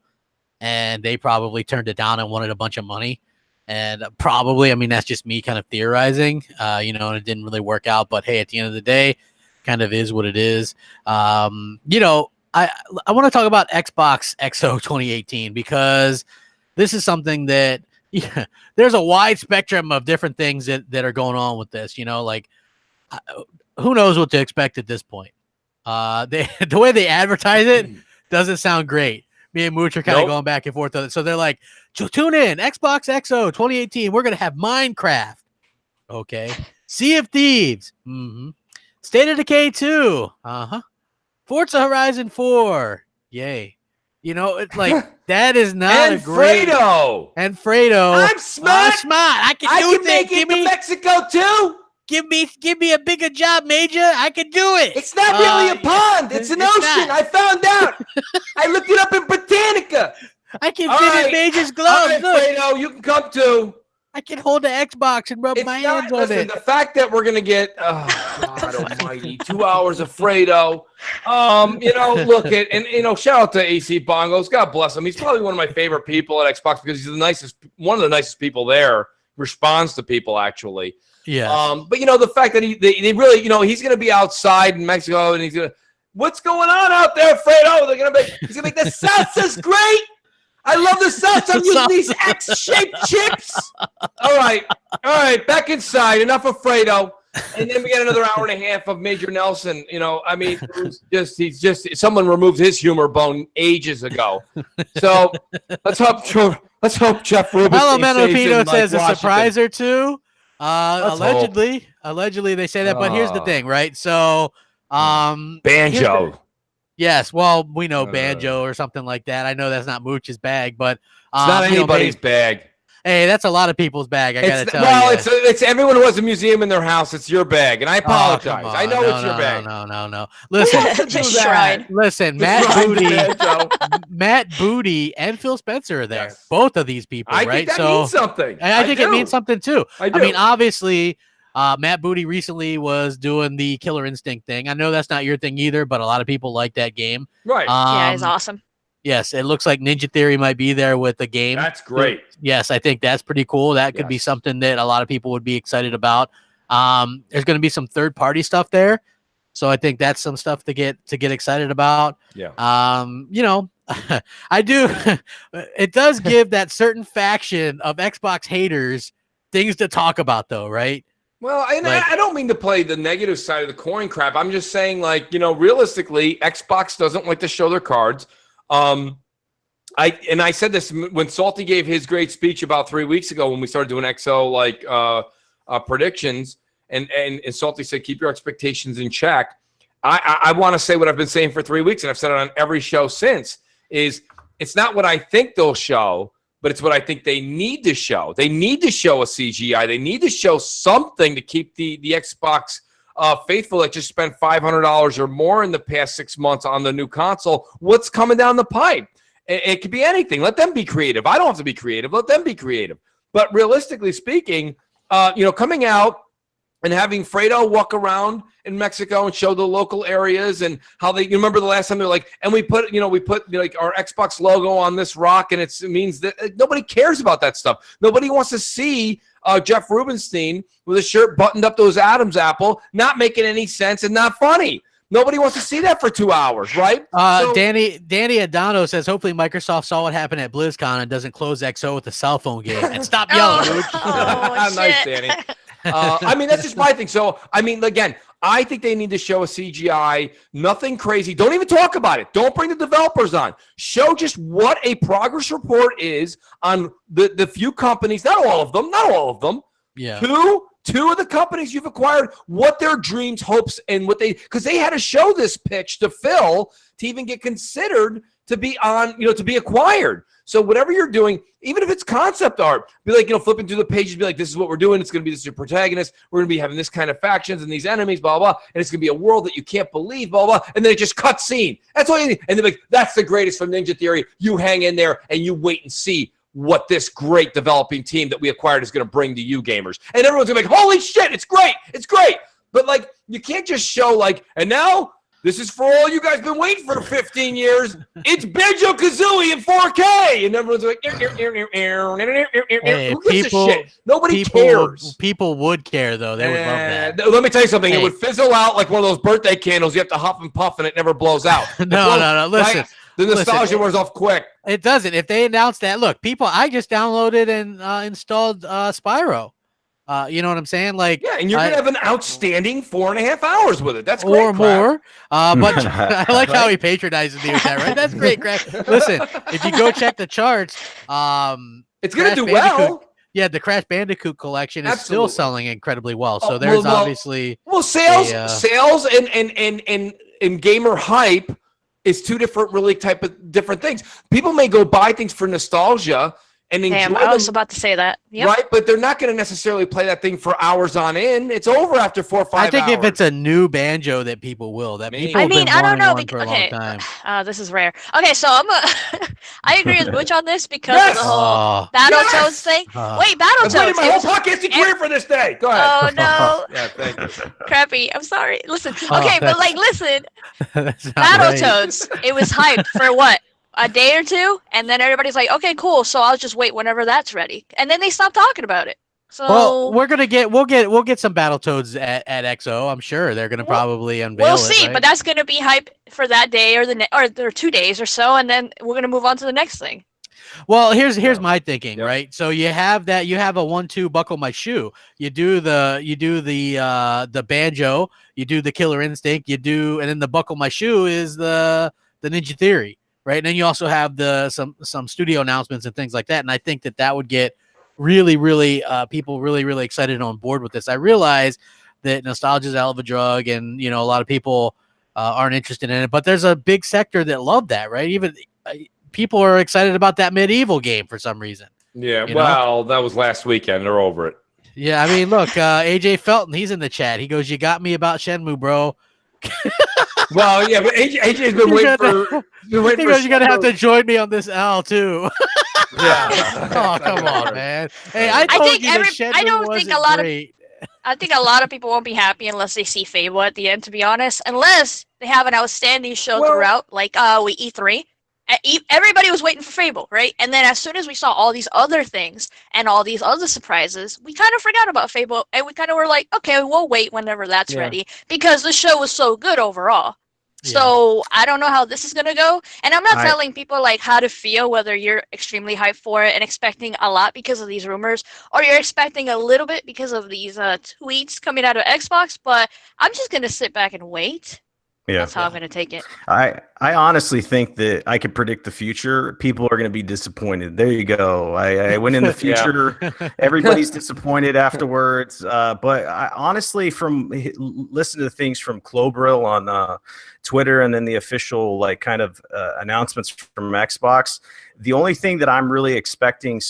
and they probably turned it down and wanted a bunch of money. And probably, I mean, that's just me kind of theorizing, and it didn't really work out. But hey, at the end of the day, kind of is what it is. I want to talk about Xbox XO 2018 because this is something that there's a wide spectrum of different things that are going on with this. Who knows what to expect at this point? The way they advertise it doesn't sound great. Me and Mooch are kind of going back and forth on it. So they're like, tune in, Xbox XO 2018. We're going to have Minecraft. Okay. Sea of Thieves. Mm-hmm. State of Decay 2. Uh-huh. Forza Horizon 4. Yay. It's like, that is not and Fredo. And Fredo. I'm smart. I can make it to Mexico too. Give me a bigger job, Major. I can do it. It's not really a pond. It's an ocean. Not. I found out. I looked it up in Britannica. I can fit in Major's gloves. All right, Fredo, you can come too. I can hold the Xbox and rub my hands on it. The fact that we're gonna get, God Almighty, 2 hours of Fredo. Look at shout out to AC Bongos. God bless him. He's probably one of my favorite people at Xbox because he's one of the nicest people there. Responds to people actually. Yeah. But the fact that they really, he's gonna be outside in Mexico and what's going on out there, Fredo? He's gonna make the salsa's great. I love the salsa. I'm using these X-shaped chips. All right, back inside. Enough of Fredo. And then we got another hour and a half of Major Nelson. He's just someone removed his humor bone ages ago. So let's hope Jeff Rubinstein. Hello, Menopino says Washington. A surprise or two. Allegedly they say that, but here's the thing, right? So, Banjo. Yes, well, we know Banjo or something like that. I know that's not Mooch's bag, but it's not anybody's bag. Hey, that's a lot of people's bag. I gotta tell you. Well, it's everyone who has a museum in their house. It's your bag, and I apologize. I know it's your bag. No. Listen, Matt Booty and Phil Spencer are there. Yes. Both of these people, right? I think that means something. I think it means something too. I mean, obviously. Matt Booty recently was doing the Killer Instinct thing. I know that's not your thing either, but a lot of people like that game. Right. Yeah, it's awesome. Yes, it looks like Ninja Theory might be there with the game. That's great. Yes, I think that's pretty cool. That could be something that a lot of people would be excited about. There's going to be some third-party stuff there, so I think that's some stuff to get excited about. Yeah. I do. It does give that certain faction of Xbox haters things to talk about, though, right? Well, I don't mean to play the negative side of the coin crap. I'm just saying, realistically, Xbox doesn't like to show their cards. I said this when Salty gave his great speech about 3 weeks ago when we started doing XO predictions, and Salty said, keep your expectations in check. I want to say what I've been saying for 3 weeks, and I've said it on every show since, is it's not what I think they'll show, but it's what I think they need to show. They need to show a CGI. They need to show something to keep the Xbox faithful that just spent $500 or more in the past 6 months on the new console. What's coming down the pipe? It could be anything. Let them be creative. I don't have to be creative. Let them be creative. But realistically speaking, coming out and having Fredo walk around in Mexico and show the local areas and how you remember the last time they're like, and we put like our Xbox logo on this rock, and it means that nobody cares about that stuff. Nobody wants to see Jeff Rubinstein with a shirt buttoned up to his Adam's apple, not making any sense and not funny. Nobody wants to see that for 2 hours, right? Danny Adano says, hopefully Microsoft saw what happened at BlizzCon and doesn't close XO with a cell phone game. And stop yelling, dude. Nice, Danny. That's just my thing. So, again, I think they need to show a CGI, nothing crazy. Don't even talk about it. Don't bring the developers on. Show just what a progress report is on the few companies, not all of them. Yeah. Two of the companies you've acquired, what their dreams, hopes, and because they had to show this pitch to Phil to even get considered to be on, to be acquired. So whatever you're doing, even if it's concept art, be like, flipping through the pages, be like, this is what we're doing. It's going to be this your protagonist. We're going to be having this kind of factions and these enemies, blah, blah, and it's going to be a world that you can't believe, blah, blah, and then it just cuts scene. That's all you need. And they're like, that's the greatest from Ninja Theory. You hang in there and you wait and see what this great developing team that we acquired is going to bring to you gamers. And everyone's going to be like, holy shit, it's great. It's great. But, you can't just show, and now This is for all you guys been waiting for 15 years. It's Banjo-Kazooie in 4K. And everyone's like, who gives a shit? Nobody cares. People would care, though. They would love that. Let me tell you something. It would fizzle out like one of those birthday candles. You have to huff and puff, and it never blows out. No. Listen. Right? The nostalgia wears off quick. It doesn't. If they announce that, look, people, I just downloaded and installed Spyro. You know what I'm saying? Like, yeah, and you're gonna have an outstanding 4.5 hours with it. That's great, or more. But I like how he patronizes me with that. Right? That's great, Craig. Listen, if you go check the charts, it's gonna do well. Yeah, the Crash Bandicoot collection is still selling incredibly well. So there's obviously sales and gamer hype is two different things. People may go buy things for nostalgia. And damn, I was about to say that. Yep. Right, but they're not going to necessarily play that thing for hours on end. It's over after 4 or 5 hours. I think if it's a new banjo that people will. That people have been I don't know. for a long time. This is rare. Okay, so I agree with Butch on this because of the whole Battletoads thing. Wait, Battletoads. I'm waiting my whole podcasting career for this day. Go ahead. Oh, no. Yeah, thank you. Crappy. I'm sorry. Listen. Okay, but like, listen. Battletoads, it was hyped for what? A day or two, and then everybody's like, okay, cool, so I'll just wait whenever that's ready. And then they stopped talking about it. So well, we'll get some Battletoads at XO. I'm sure they're gonna probably unveil it. We'll see, right? but that's gonna be hype for that day or or 2 days or so, and then we're gonna move on to the next thing. Well, here's my thinking, right? So you have a 1-2 buckle my shoe. You do the banjo, you do the Killer Instinct, and then the buckle my shoe is the Ninja Theory. Right. And then you also have some studio announcements and things like that. And I think that would get really, really people really, really excited on board with this. I realize that nostalgia is a hell of a drug, and a lot of people aren't interested in it. But there's a big sector that love that, right? Even people are excited about that medieval game for some reason. Yeah, that was last weekend. They're over it. Yeah, I mean, look, AJ Felton, he's in the chat. He goes, "You got me about Shenmue, bro." Well, yeah, but AJ's been waiting for. You're gonna have to join me on this L too. Yeah. Oh, come on, man. Hey, I think a lot of people won't be happy unless they see Fable at the end. To be honest, unless they have an outstanding show throughout, like E3. Everybody was waiting for Fable, right? And then as soon as we saw all these other things and all these other surprises, we kind of forgot about Fable, and we kind of were like, okay, we'll wait whenever that's ready, because the show was so good overall. So I don't know how this is gonna go, and I'm not telling people like how to feel, whether you're extremely hyped for it and expecting a lot because of these rumors, or you're expecting a little bit because of these tweets coming out of Xbox. But I'm just gonna sit back and wait. Yeah, that's how I'm going to take it. I honestly think that I could predict the future. People are going to be disappointed. There you go. I went in the future. Everybody's disappointed afterwards. But I honestly, from listening to things from Clobril on Twitter, and then the official kind of announcements from Xbox, the only thing that I'm really expecting,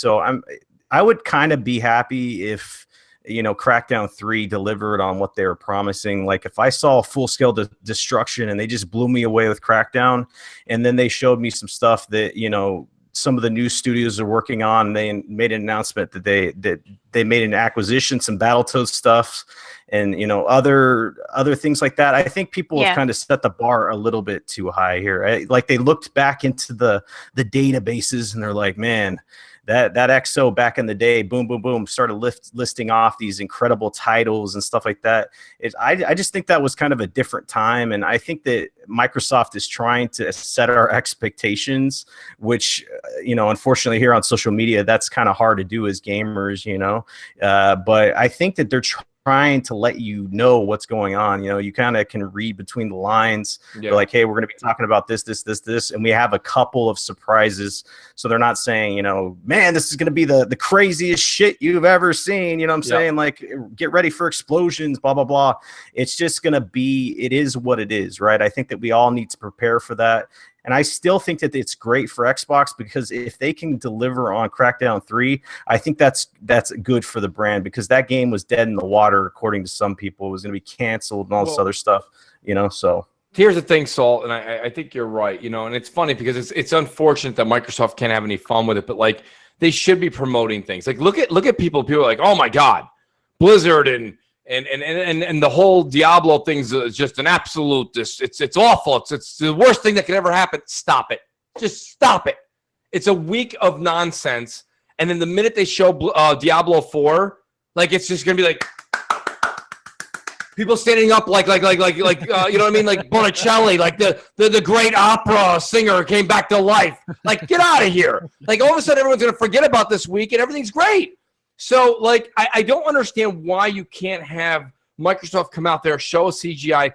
I would kind of be happy if Crackdown 3 delivered on what they were promising. Like if I saw full-scale destruction and they just blew me away with Crackdown, and then they showed me some stuff that some of the new studios are working on. They made an announcement that they made an acquisition, some Battletoads stuff, and other things like that. I think people have kind of set the bar a little bit too high here. Like they looked back into the databases and they're like, man, that XO back in the day, boom, boom, boom, started listing off these incredible titles and stuff like that. I just think that was kind of a different time. And I think that Microsoft is trying to set our expectations, which, unfortunately here on social media, that's kind of hard to do as gamers, but I think that they're trying to let you know what's going on. You kind of can read between the lines. They're like, hey, we're going to be talking about this, and we have a couple of surprises. So they're not saying, man, this is going to be the craziest shit you've ever seen. You know what I'm saying? Like, get ready for explosions, blah, blah, blah. It's just going to be, it is what it is, right? I think that we all need to prepare for that. And I still think that it's great for Xbox, because if they can deliver on Crackdown 3, I think that's good for the brand, because that game was dead in the water, according to some people. It was going to be canceled and all this other stuff, so. Here's the thing, Salt, and I think you're right, and it's funny because it's unfortunate that Microsoft can't have any fun with it, but like they should be promoting things. Like look at people are like, oh my God, Blizzard and And the whole Diablo thing's just an absolute. It's awful. It's the worst thing that could ever happen. Stop it. Just stop it. It's a week of nonsense. And then the minute they show Diablo 4, like it's just gonna be like people standing up like you know what I mean, like Botticelli, like the great opera singer came back to life. Like, get out of here. Like, all of a sudden everyone's gonna forget about this week and everything's great. So, like, I don't understand why you can't have Microsoft come out there, show a CGI,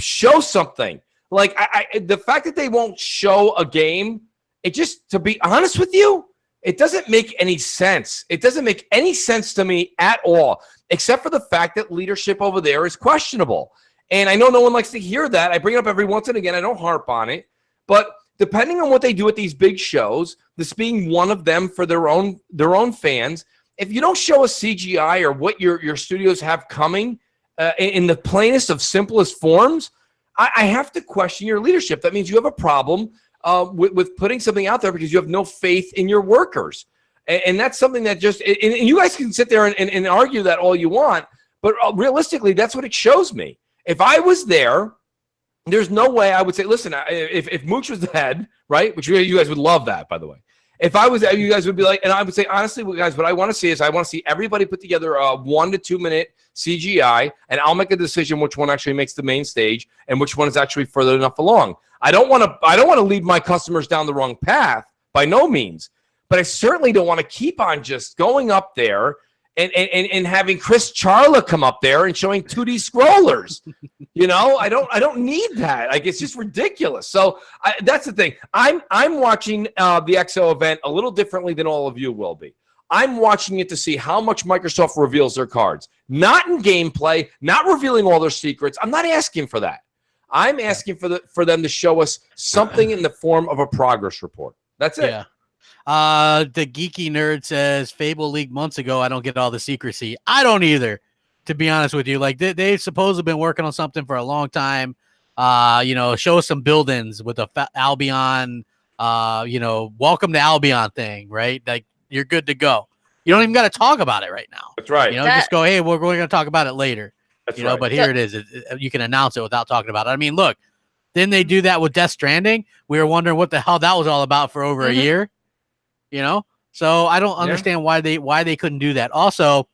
show something. Like, the fact that they won't show a game, it just, to be honest with you, it doesn't make any sense. It doesn't make any sense to me at all, except for the fact that leadership over there is questionable. And I know no one likes to hear that. I bring it up every once and again. I don't harp on it. But depending on what they do at these big shows, this being one of them for their own fans, if you don't show a CGI or what your studios have coming in the plainest of simplest forms, I have to question your leadership. That means you have a problem with putting something out there because you have no faith in your workers. And that's something that just, and you guys can sit there and argue that all you want, but realistically, that's what it shows me. If I was there, there's no way I would say, listen, if Mooch was the head, right, which you guys would love that, by the way. If I was there, you guys would be like, and I would say, honestly, guys, what I want to see is I want to see everybody put together a 1 to 2 minute CGI, and I'll make a decision which one actually makes the main stage and which one is actually further enough along. I don't want to lead my customers down the wrong path, by no means, but I certainly don't want to keep on just going up there and having Chris Charla come up there and showing 2D scrollers. You know, I don't need that. Like, it's just ridiculous. So that's the thing. I'm watching the XO event a little differently than all of you will be. I'm watching it to see how much Microsoft reveals their cards, not in gameplay, not revealing all their secrets. I'm not asking for that. I'm asking for them to show us something in the form of a progress report. That's it. Yeah. The geeky nerd says Fable leaked months ago. I don't get all the secrecy. I don't either, to be honest with you. Like, they've supposedly been working on something for a long time. You know, show us some build-ins with a Albion, you know, welcome to Albion thing, right? Like, you're good to go. You don't even got to talk about it right now. That's right. You know, just go, hey, we're going to talk about it later. That's you know, right. but here it is. You can announce it without talking about it. I mean, look, didn't they do that with Death Stranding? We were wondering what the hell that was all about for over a year. You know, so I don't understand why they couldn't do that. Also,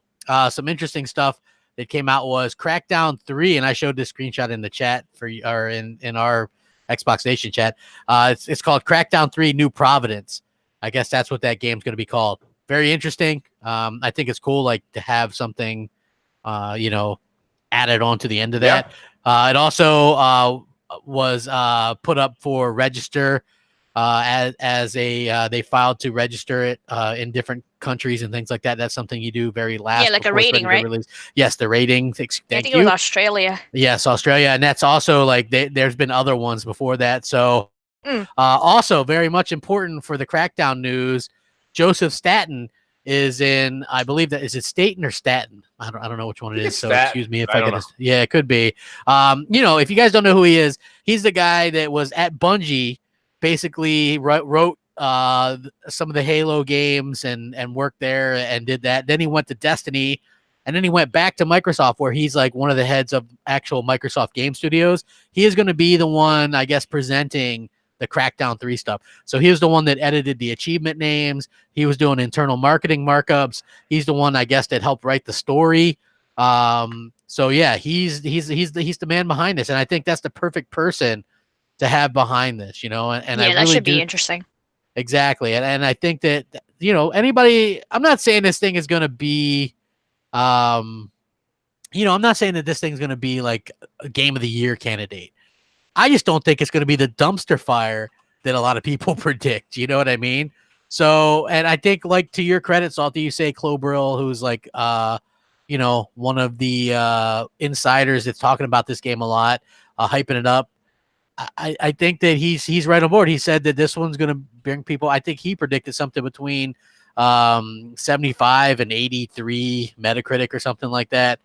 some interesting stuff that came out was Crackdown 3, and I showed this screenshot in the chat or in our Xbox Nation chat. It's called Crackdown 3 New Providence. I guess that's what that game's going to be called. Very interesting. I think it's cool, like, to have something, you know, added on to the end of that. It also was put up for register. As they filed to register it in different countries and things like that. That's something you do very last. Yeah, like a rating, right? Yes, the rating. I think it was Australia. Yes, Australia, and that's also like there's been other ones before that. So also very much important for the Crackdown news. Joseph Staten is in, I believe that is it Staten or Staten? I don't know which one it is. So excuse me if I can. Yeah, it could be. You know, if you guys don't know who he is, he's the guy that was at Bungie. Basically wrote some of the Halo games and worked there and did that. Then he went to Destiny, and then he went back to Microsoft, where he's like one of the heads of actual Microsoft game studios. He is going to be the one, I guess, presenting the Crackdown 3 stuff. So he was the one that edited the achievement names. He was doing internal marketing markups. He's the one, I guess, that helped write the story. So yeah, he's the man behind this, and I think that's the perfect person to have behind this, you know, and I that really should be interesting. Exactly. And I think that, you know, anybody, I'm not saying this thing is going to be, you know, I'm not saying that this thing's going to be like a game of the year candidate. I just don't think it's going to be the dumpster fire that a lot of people predict. You know what I mean? So, and I think, like, to your credit, Salty, you say Clobrill, who's like, you know, one of the insiders that's talking about this game a lot, hyping it up. I think that he's right on board. He said that this one's going to bring people. I think he predicted something between 75 and 83 Metacritic or something like that.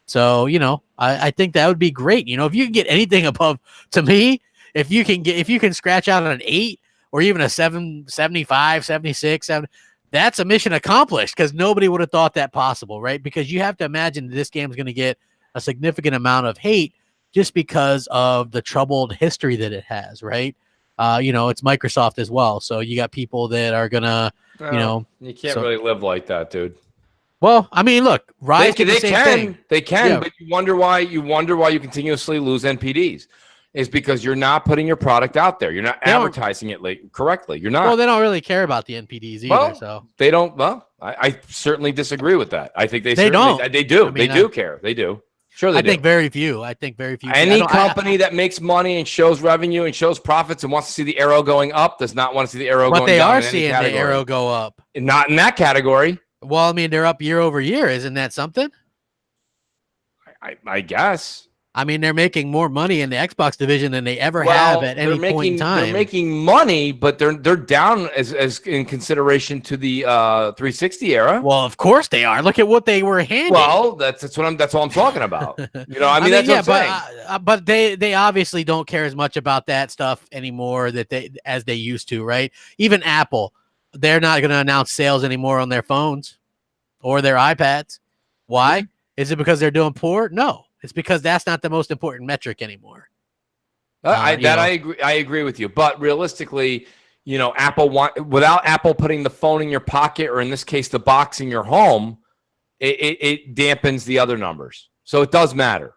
So, you know, I think that would be great. You know, if you can get anything above, to me, if you can scratch out an 8 or even a 75, 76, 7, that's a mission accomplished, because nobody would have thought that possible, right? Because you have to imagine that this game is going to get a significant amount of hate just because of the troubled history that it has, right? It's Microsoft as well. So you got people that are gonna, you can't really live like that, dude. Well, I mean, look, Rise they can, yeah. But you wonder why you continuously lose NPDs. Is because you're not putting your product out there. You're not advertising it correctly. You're not. Well, they don't really care about the NPDs either. Well, so they don't. Well, I certainly disagree with that. I think they don't. They do. I mean, they do care. They do. Sure, they do. I think very few. Any company that makes money and shows revenue and shows profits and wants to see the arrow going up does not want to see the arrow going down. But they are seeing the arrow go up. Not in that category. Well, I mean, they're up year over year. Isn't that something? I guess. I mean, they're making more money in the Xbox division than they ever have at any point in time. They're making money, but they're down as in consideration to the 360 era. Well, of course they are. Look at what they were handed. Well, that's all I'm talking about. I mean that's what I'm saying. But they obviously don't care as much about that stuff anymore as they used to, right? Even Apple, they're not going to announce sales anymore on their phones or their iPads. Why? Is it because they're doing poor? No. It's because that's not the most important metric anymore. I agree with you. But realistically, without Apple putting the phone in your pocket, or in this case, the box in your home, it dampens the other numbers. So it does matter.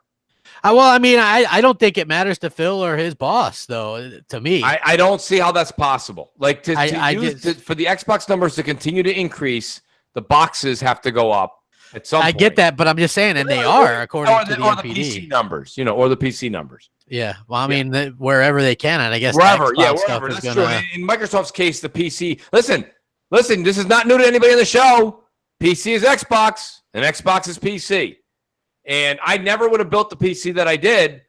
Well, I mean, I don't think it matters to Phil or his boss, though. To me, I don't see how that's possible. Like for the Xbox numbers to continue to increase, the boxes have to go up. I get that, but I'm just saying, and they are according to the NPD. The PC numbers, or the PC numbers. Yeah, well, I mean, wherever they can, and I guess wherever. That's true. In Microsoft's case, the PC. Listen. This is not new to anybody in the show. PC is Xbox, and Xbox is PC. And I never would have built the PC that I did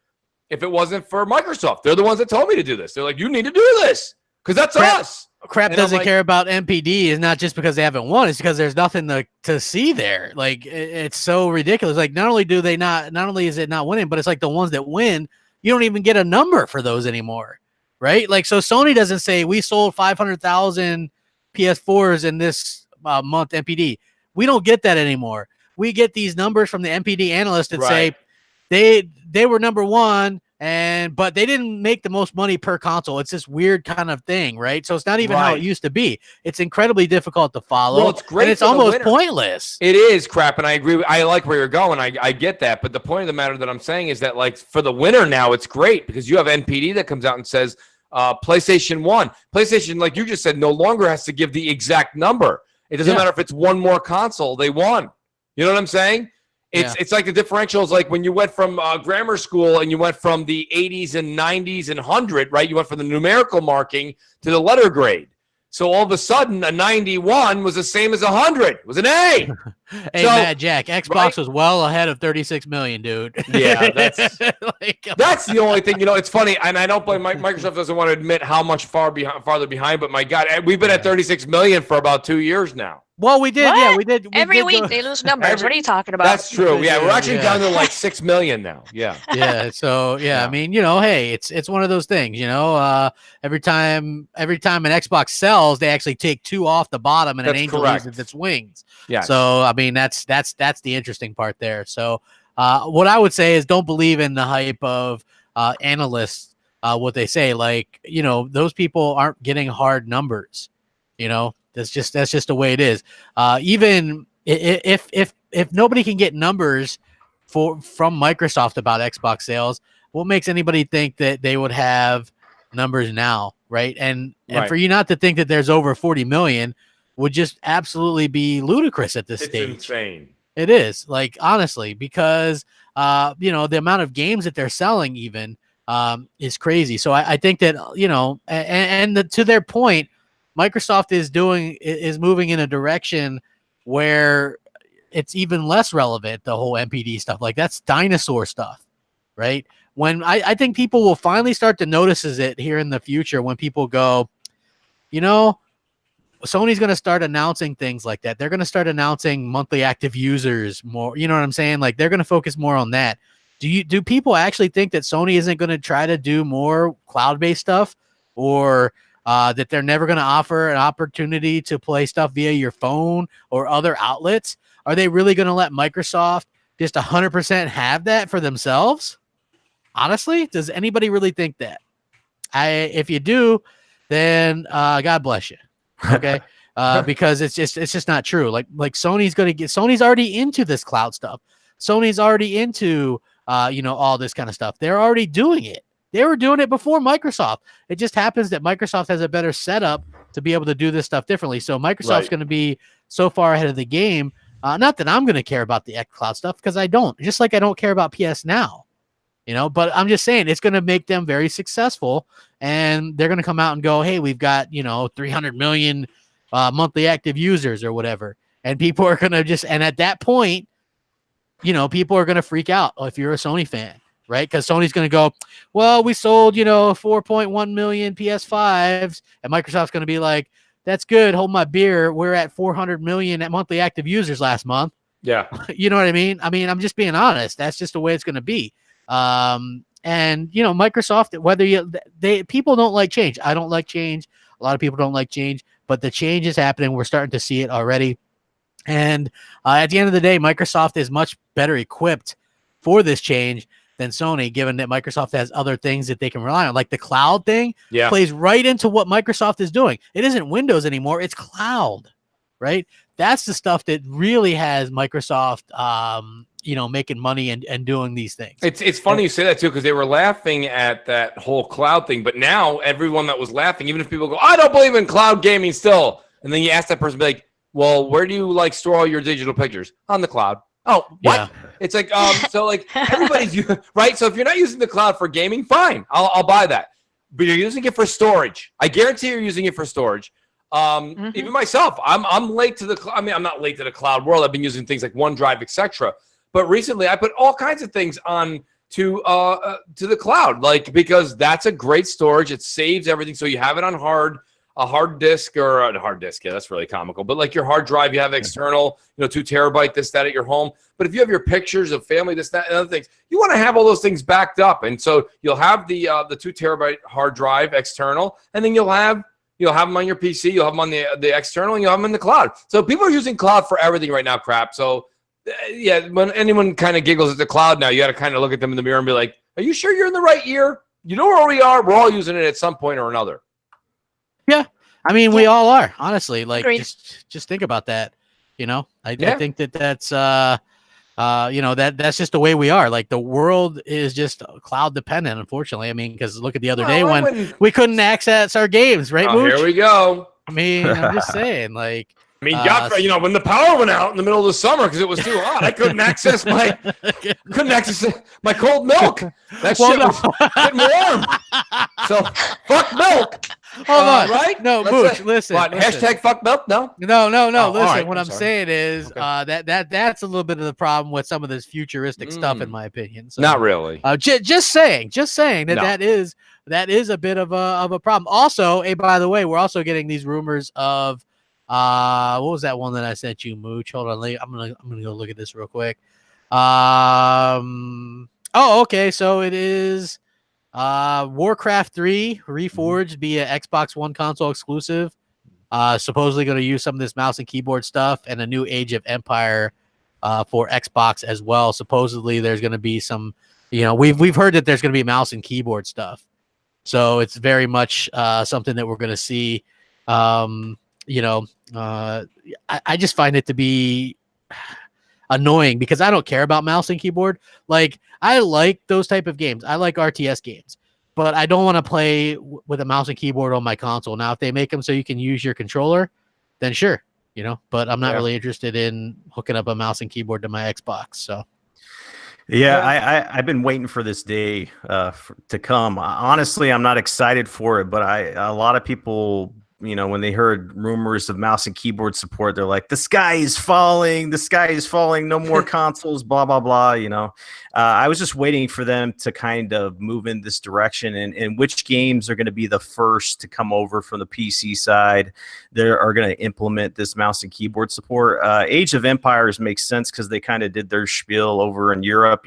if it wasn't for Microsoft. They're the ones that told me to do this. They're like, you need to do this because that's us. Crap doesn't care about MPD is not just because they haven't won. It's because there's nothing to see there. Like, it's so ridiculous. Like, not only is it not winning, but it's like the ones that win, you don't even get a number for those anymore, right? Like, so Sony doesn't say we sold 500,000 PS4s in this month MPD. We don't get that anymore. We get these numbers from the MPD analysts that say they were number one, but they didn't make the most money per console. It's this weird kind of thing, right? So it's not even how it used to be. It's incredibly difficult to follow. Well, it's great. And it's almost pointless. It is crap, and I agree. I like where you're going. I get that, but the point of the matter that I'm saying is that, like, for the winner now, it's great because you have NPD that comes out and says PlayStation 1. PlayStation, like you just said, no longer has to give the exact number. It doesn't matter if it's one more console. They won. You know what I'm saying? It's like the differential is like when you went from grammar school and you went from the 80s and 90s and 100, right? You went from the numerical marking to the letter grade. So all of a sudden, a 91 was the same as 100. It was an A. Hey, Mad Jack, Xbox was well ahead of 36 million, dude. Yeah, that's the only thing. It's funny, and I don't blame Microsoft. Doesn't want to admit how much farther behind. But my God, we've been at 36 million for about 2 years now. Well, we did. What? Yeah, we did. Every week they lose numbers. What are you talking about? That's true. Yeah, we're actually down to like 6 million now. Yeah. Yeah. So I mean, hey, it's one of those things. Every time an Xbox sells, they actually take 2 off the bottom, and an angel uses its wings. Yeah. So I mean, that's the interesting part there. So what I would say is don't believe in the hype of analysts. What they say, like, those people aren't getting hard numbers. That's just the way it is. Even if nobody can get numbers from Microsoft about Xbox sales, what makes anybody think that they would have numbers now, right? And for you not to think that there's over 40 million would just absolutely be ludicrous at this stage. It's insane. It is, like, honestly, because the amount of games that they're selling even is crazy. So I think that to their point, Microsoft is moving in a direction where it's even less relevant, the whole MPD stuff. Like, that's dinosaur stuff, right? When I think people will finally start to notice it here in the future when people go, Sony's going to start announcing things like that. They're going to start announcing monthly active users more. You know what I'm saying? Like, they're going to focus more on that. Do people actually think that Sony isn't going to try to do more cloud-based stuff, or that they're never going to offer an opportunity to play stuff via your phone or other outlets? Are they really going to let Microsoft just 100% have that for themselves? Honestly, does anybody really think that? If you do, then God bless you. Okay. Because it's just not true. Like Sony's already into this cloud stuff. Sony's already into all this kind of stuff. They're already doing it. They were doing it before Microsoft. It just happens that Microsoft has a better setup to be able to do this stuff differently. So Microsoft's going to be so far ahead of the game. Not that I'm going to care about the xCloud stuff, because I don't. Just like I don't care about PS Now. But I'm just saying it's going to make them very successful, and they're going to come out and go, hey, we've got 300 million monthly active users or whatever, and people are going to and at that point, people are going to freak out if you're a Sony fan, right? Because Sony's going to go, well, we sold 4.1 million PS5s, and Microsoft's going to be like, that's good, hold my beer, we're at 400 million at monthly active users last month. Yeah. You know what I mean? I'm just being honest. That's just the way it's going to be. And Microsoft, whether people don't like change. I don't like change. A lot of people don't like change, but the change is happening. We're starting to see it already. And at the end of the day, Microsoft is much better equipped for this change than Sony, given that Microsoft has other things that they can rely on. Like the cloud thing plays right into what Microsoft is doing. It isn't Windows anymore. It's cloud, right? That's the stuff that really has Microsoft, making money and doing these things. It's funny you say that too, because they were laughing at that whole cloud thing, but now everyone that was laughing, even if people go, I don't believe in cloud gaming still, and then you ask that person, be like, well, where do you store all your digital pictures? On the cloud. Oh, what? Yeah. It's like, so like everybody's right. So if you're not using the cloud for gaming, fine, I'll buy that. But you're using it for storage. I guarantee you're using it for storage. Even myself, I'm late to the. I mean, I'm not late to the cloud world. I've been using things like OneDrive, etc. But recently, I put all kinds of things on to the cloud, because that's a great storage. It saves everything, so you have it on a hard disk or a hard disk. Yeah, that's really comical. But like your hard drive, you have external, 2 terabyte, this, that at your home. But if you have your pictures of family, this, that, and other things, you want to have all those things backed up. And so you'll have the 2 terabyte hard drive external, and then you'll have them on your PC, you'll have them on the external, and you'll have them in the cloud. So people are using cloud for everything right now, crap. So yeah, when anyone kind of giggles at the cloud now, you got to kind of look at them in the mirror and be like, are you sure you're in the right year? You know where we are? We're all using it at some point or another. Yeah. I mean, we all are, honestly. Like, Agreed. just think about that. I think that's that's just the way we are. Like, the world is just cloud dependent, unfortunately. I mean, because look at the other day when we couldn't access our games, right? Oh, here we go. I mean, I'm just saying, like. I mean, when the power went out in the middle of the summer because it was too hot, I couldn't access my cold milk. That shit was getting warm. So fuck milk. Hold on, right? No, Mooch, listen. What, hashtag fuck milk? No. No. Oh, listen, right. what I'm saying is that's a little bit of the problem with some of this futuristic stuff, in my opinion. So, not really. Just saying that is a bit of a problem. Also, hey, by the way, we're also getting these rumors of. What was that one that I sent you, Mooch? Hold on, I'm gonna go look at this real quick. Okay, so it is Warcraft 3 Reforged be an Xbox One console exclusive. Supposedly going to use some of this mouse and keyboard stuff, and a new Age of Empire for Xbox as well. Supposedly there's going to be some, we've heard that there's going to be mouse and keyboard stuff. So it's very much something that we're going to see. I just find it to be annoying because I don't care about mouse and keyboard. Like, I like those type of games. I like RTS games, but I don't want to play with a mouse and keyboard on my console. Now, if they make them so you can use your controller, then sure, but I'm not really interested in hooking up a mouse and keyboard to my Xbox. So. Yeah, I've been waiting for this day to come. Honestly, I'm not excited for it, but a lot of people, when they heard rumors of mouse and keyboard support, they're like, the sky is falling, no more consoles, blah, blah, blah. I was just waiting for them to kind of move in this direction, and which games are going to be the first to come over from the PC side. They are going to implement this mouse and keyboard support. Age of Empires makes sense because they kind of did their spiel over in Europe,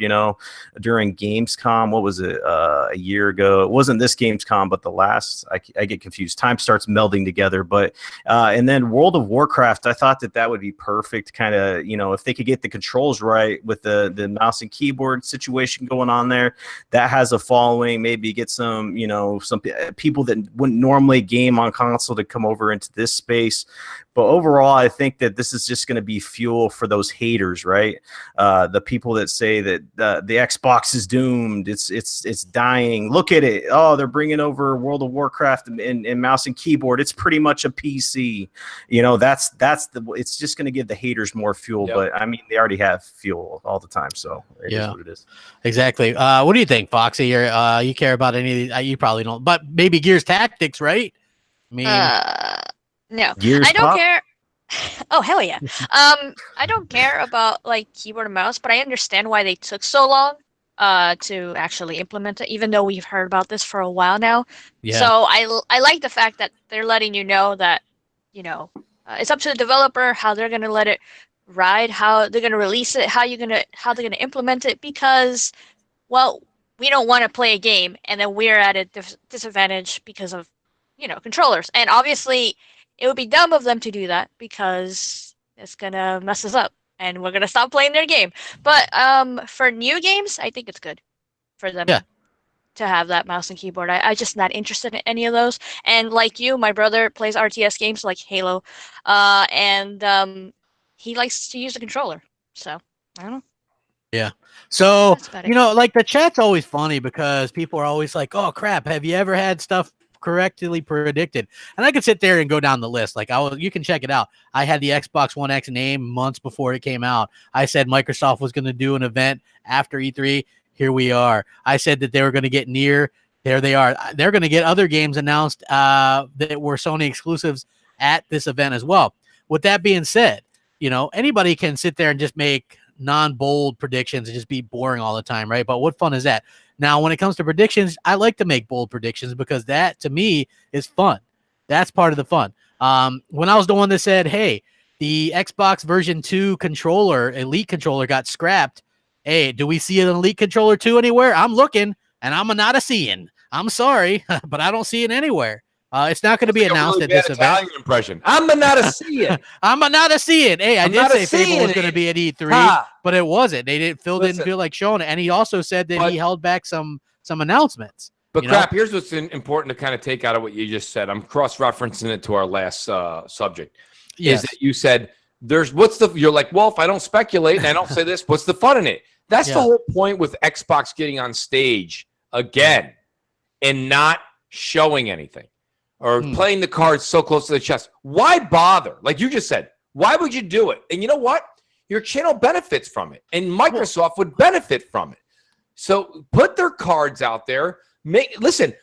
during Gamescom. What was it, a year ago? It wasn't this Gamescom, but the last. I get confused. Time starts melding putting together. But and then World of Warcraft, I thought that would be perfect. Kind of, if they could get the controls right with the mouse and keyboard situation going on there, that has a following. Maybe get some some people that wouldn't normally game on console to come over into this space. But overall, I think that this is just going to be fuel for those haters, right? The people that say that the Xbox is doomed, it's dying. Look at it. Oh, they're bringing over World of Warcraft and mouse and keyboard. It's pretty much a PC. It's just going to give the haters more fuel. Yep. But I mean, they already have fuel all the time, so it is what it is. Exactly. What do you think, Foxy? You care about any of these? You probably don't, but maybe Gears Tactics, right? I mean. No, Gears I don't Pop? care. Oh, hell yeah. I don't care about like keyboard and mouse, but I understand why they took so long to actually implement it, even though we've heard about this for a while now. Yeah. So I like the fact that they're letting you know that, it's up to the developer how they're going to let it ride, how they're going to release it, how they're going to implement it, because, well, we don't want to play a game and then we're at a disadvantage because of, controllers. And obviously, it would be dumb of them to do that because it's gonna mess us up and we're gonna stop playing their game. But for new games, I think it's good for them to have that mouse and keyboard. I'm just not interested in any of those. And like you, my brother plays RTS games like Halo, and he likes to use the controller. So I don't know. Yeah. So like the chat's always funny because people are always like, "Oh crap, have you ever had stuff correctly predicted?" And I could sit there and go down the list. Like you can check it out. I had the Xbox One X name months before it came out. I said Microsoft was going to do an event after E3. Here we are. I said that they were going to get near. There they are. They're going to get other games announced that were Sony exclusives at this event as well. With that being said, anybody can sit there and just make non-bold predictions and just be boring all the time, right? But what fun is that? Now, when it comes to predictions, I like to make bold predictions because that, to me, is fun. That's part of the fun. When I was the one that said, hey, the Xbox version 2 controller, Elite controller, got scrapped. Hey, do we see an Elite controller 2 anywhere? I'm looking, and I'm not a seeing. I'm sorry, but I don't see it anywhere. It's not going to be announced really at this Italian event. Impression. I'm not a seeing. I'm not a seeing. Hey, I did say Fable was going to be at E3, but it wasn't. Phil didn't feel like showing it, and he also said that he held back some announcements. But here's what's important to kind of take out of what you just said. I'm cross-referencing it to our last subject. Yes. Is that you said you're like, well, if I don't speculate and I don't say this, what's the fun in it? That's the whole point with Xbox getting on stage again and not showing anything or playing the cards so close to the chest. Why bother? Like you just said, why would you do it? And you know what? Your channel benefits from it, and Microsoft would benefit from it. So put their cards out there. Listen,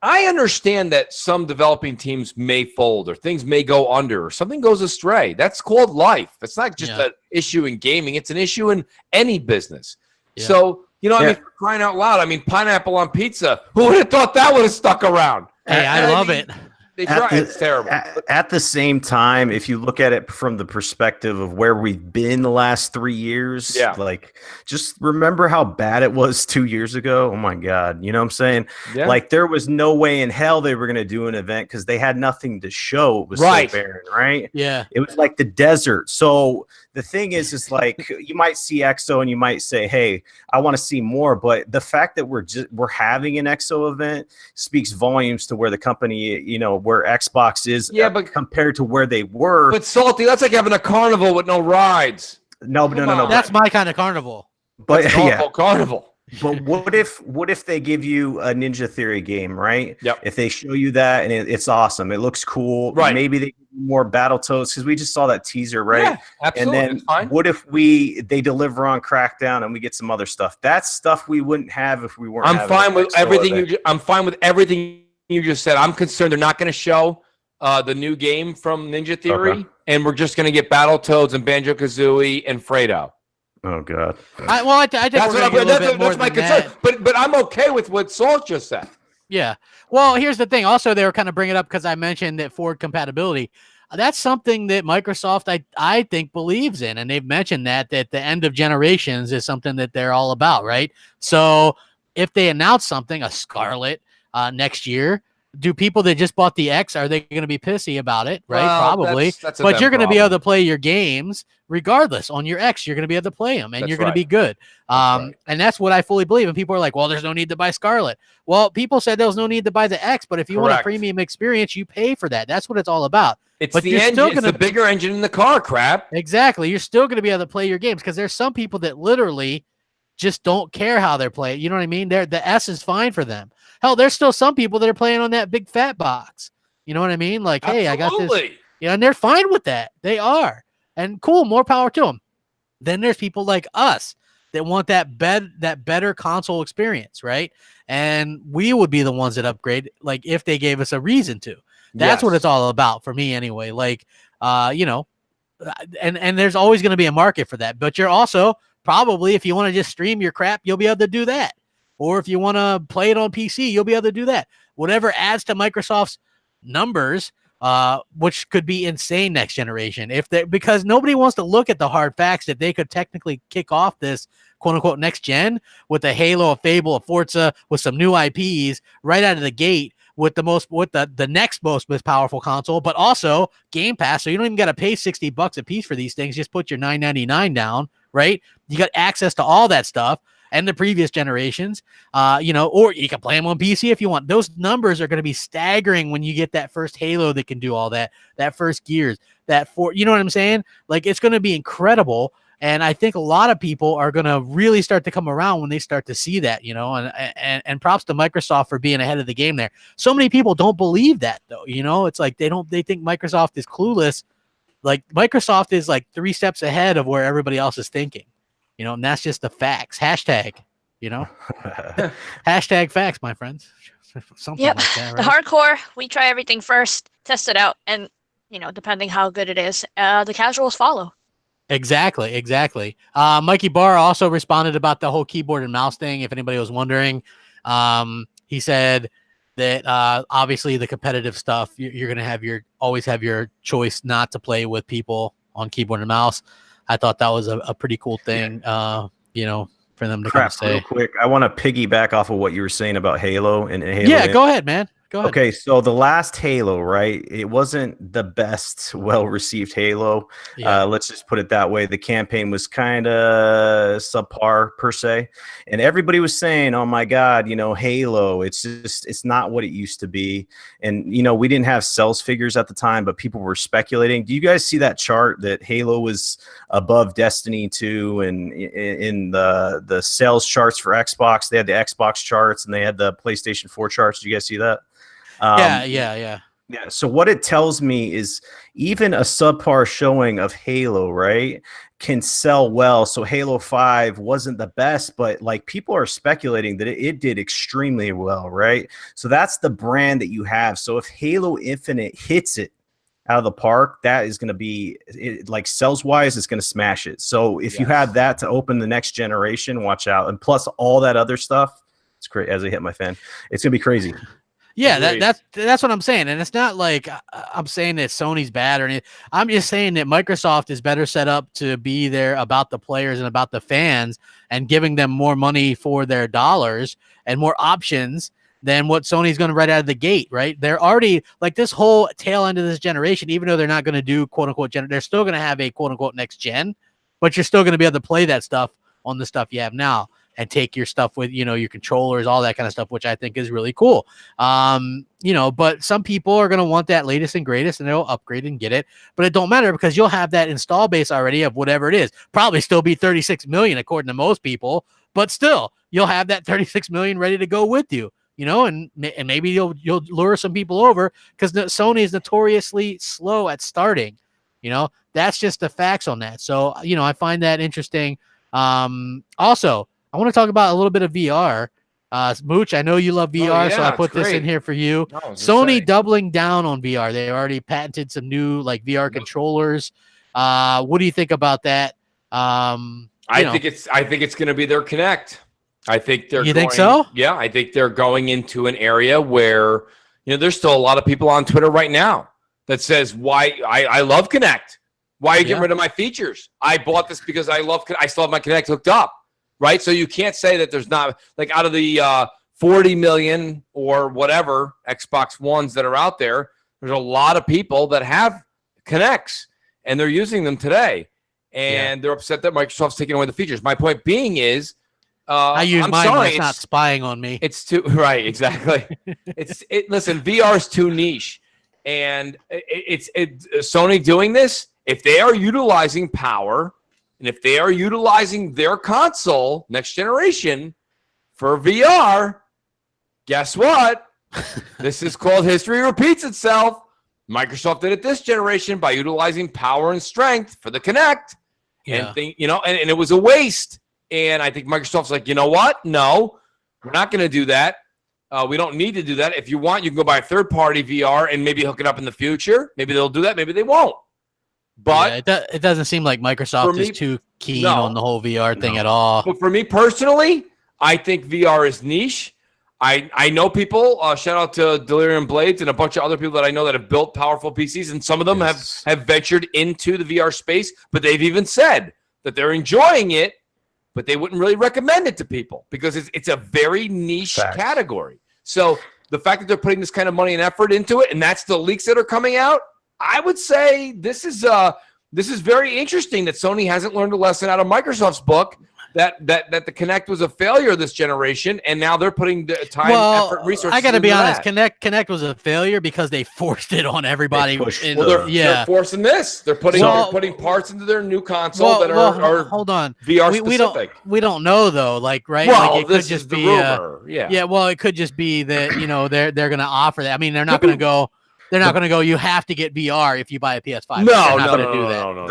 I understand that some developing teams may fold or things may go under or something goes astray. That's called life. It's not just an issue in gaming. It's an issue in any business. Yeah. So, I mean, for crying out loud, I mean, pineapple on pizza. Who would have thought that would have stuck around? Hey, I love it. They try. It's terrible. At the same time, if you look at it from the perspective of where we've been the last 3 years, like just remember how bad it was 2 years ago. Oh my God. You know what I'm saying? Yeah. Like there was no way in hell they were going to do an event because they had nothing to show. It was so barren, right? Yeah. It was like the desert. So the thing is like you might see EXO and you might say, hey, I want to see more. But the fact that we're having an EXO event speaks volumes to where the company, where Xbox is but compared to where they were. But Salty, that's like having a carnival with no rides. No. That's my kind of carnival. But carnival. But what if they give you a Ninja Theory game, right? Yep. If they show you that and it's awesome, it looks cool. Right. Maybe they give you more Battletoads because we just saw that teaser, right? Yeah, absolutely. And then what if they deliver on Crackdown and we get some other stuff? That's stuff we wouldn't have if we weren't. I'm fine with everything. I'm fine with everything you just said. I'm concerned they're not going to show the new game from Ninja Theory, and we're just going to get Battletoads and Banjo-Kazooie and Fredo. Oh God! I think that's my concern. But I'm okay with what Salt just said. Yeah. Well, here's the thing. Also, they were kind of bringing it up because I mentioned that forward compatibility. That's something that Microsoft, I think, believes in, and they've mentioned that the end of generations is something that they're all about, right? So if they announce something, a Scarlet next year, do people that just bought the X, are they going to be pissy about it? Right? Well, Probably. that's a But them you're going to be able problem. to play your games regardless on your X. You're going to be able to play them, and That's you're going to right. be good. Right. And that's what I fully believe. And people are like, well, there's no need to buy Scarlet. Well, people said there was no need to buy the X, but if you want a Correct. premium experience, you pay for that. That's what it's all about. It's But the you're engine. still It's gonna- the bigger engine in the car, crap. Exactly. You're still going to be able to play your games because there's some people that literally just don't care how they're playing. You know what I mean? The S is fine for them. Hell, there's still some people that are playing on that big fat box. You know what I mean? Like, hey, I got this. Absolutely. Yeah, and they're fine with that. They are. And cool, more power to them. Then there's people like us that want that better console experience, right? And we would be the ones that upgrade, like if they gave us a reason to. That's what Yes. it's all about for me anyway. Like, you know, and there's always going to be a market for that. But you're also probably, if you want to just stream your crap, you'll be able to do that. Or if you want to play it on PC, you'll be able to do that. Whatever adds to Microsoft's numbers, which could be insane next generation. Because nobody wants to look at the hard facts that they could technically kick off this quote unquote next gen with a Halo, a Fable, a Forza, with some new IPs right out of the gate with the next most powerful console, but also Game Pass. So you don't even got to pay $60 a piece for these things. Just put your $9.99 down, right? You got access to all that stuff and the previous generations, you know, or you can play them on PC if you want. Those numbers are going to be staggering when you get that first Halo that can do all that first Gears, you know what I'm saying? Like, it's going to be incredible. And I think a lot of people are going to really start to come around when they start to see that, you know, and props to Microsoft for being ahead of the game there. So many people don't believe that though. You know, it's like, they think Microsoft is clueless. Like, Microsoft is like 3 steps ahead of where everybody else is thinking, you know, and that's just the facts. Hashtag, you know, hashtag facts, my friends. Something Yep. like that, The right? hardcore, we try everything first, test it out, and you know, depending how good it is, the casuals follow. Exactly. Mikey Barr also responded about the whole keyboard and mouse thing. If anybody was wondering, he said that obviously the competitive stuff, you're going to always have your choice not to play with people on keyboard and mouse. I thought that was a pretty cool thing, you know, for them to kind of say. Real quick, I want to piggyback off of what you were saying about Halo and Halo. Yeah, go ahead, man. Go ahead. Okay, so the last Halo, right? It wasn't the best, well-received Halo. Yeah. Let's just put it that way. The campaign was kind of subpar per se, and everybody was saying, "Oh my God, you know, Halo. It's not what it used to be." And you know, we didn't have sales figures at the time, but people were speculating. Do you guys see that chart that Halo was above Destiny 2, and in the sales charts for Xbox, they had the Xbox charts and they had the PlayStation 4 charts. Did you guys see that? Yeah. So what it tells me is even a subpar showing of Halo, right, can sell well. So Halo 5 wasn't the best, but like people are speculating that it did extremely well, right? So that's the brand that you have. So if Halo Infinite hits it out of the park, that is going to be like sales wise, it's going to smash it. So if you have that to open the next generation, watch out. And plus all that other stuff, it's great. As I hit my fan, it's going to be crazy. Yeah, that's what I'm saying. And it's not like I'm saying that Sony's bad or anything. I'm just saying that Microsoft is better set up to be there about the players and about the fans and giving them more money for their dollars and more options than what Sony's going to right out of the gate, right? They're already like this whole tail end of this generation, even though they're not going to do quote unquote they're still going to have a quote unquote next gen, but you're still going to be able to play that stuff on the stuff you have now. And take your stuff with, you know, your controllers, all that kind of stuff, which I think is really cool. You know, but some people are going to want that latest and greatest and they'll upgrade and get it. But it don't matter because you'll have that install base already of whatever it is. Probably still be 36 million according to most people, but still you'll have that 36 million ready to go with you, you know, and maybe you'll lure some people over because Sony is notoriously slow at starting, you know, that's just the facts on that. So, you know, I find that interesting. Also, I want to talk about a little bit of VR. Mooch, I know you love VR, so I put this in here for you. Sony doubling down on VR. They already patented some new like VR controllers. What do you think about that? I think it's going to be their Connect. I think they're. You think so? Yeah, I think they're going into an area where you know there's still a lot of people on Twitter right now that says why I love Connect. Why are you getting rid of my features? I bought this because I still have my Connect hooked up. Right, so you can't say that there's not like out of the 40 million or whatever Xbox Ones that are out there, there's a lot of people that have Kinects and they're using them today. And they're upset that Microsoft's taking away the features. My point being is, I use I'm mine sorry, when it's not spying on me. It's too right, exactly. Listen, VR is too niche, and Sony doing this. If they are utilizing power, and if they are utilizing their console next generation for VR, guess what? This is called history repeats itself. Microsoft did it this generation by utilizing power and strength for the Kinect, and it was a waste. And I think Microsoft's like, you know what? No, we're not going to do that. We don't need to do that. If you want, you can go buy a third-party VR and maybe hook it up in the future. Maybe they'll do that. Maybe they won't. But it doesn't seem like Microsoft is too keen on the whole VR thing at all. But for me personally, I think VR is niche. I know people, shout out to Delirium Blades and a bunch of other people that I know that have built powerful PCs, and some of them have ventured into the VR space, but they've even said that they're enjoying it, but they wouldn't really recommend it to people because it's a very niche category. So the fact that they're putting this kind of money and effort into it, and that's the leaks that are coming out, I would say this is very interesting that Sony hasn't learned a lesson out of Microsoft's book that the Kinect was a failure this generation, and now they're putting the time, effort, resources. I got to be honest, Kinect was a failure because they forced it on everybody. They're forcing this. They're putting parts into their new console that are hold on VR specific. We don't know though, like right? Well, like, it this could just is the be rumor. Well, it could just be that they're going to offer that. I mean, they're not going to go. They're not going to go. You have to get VR if you buy a PS5. No.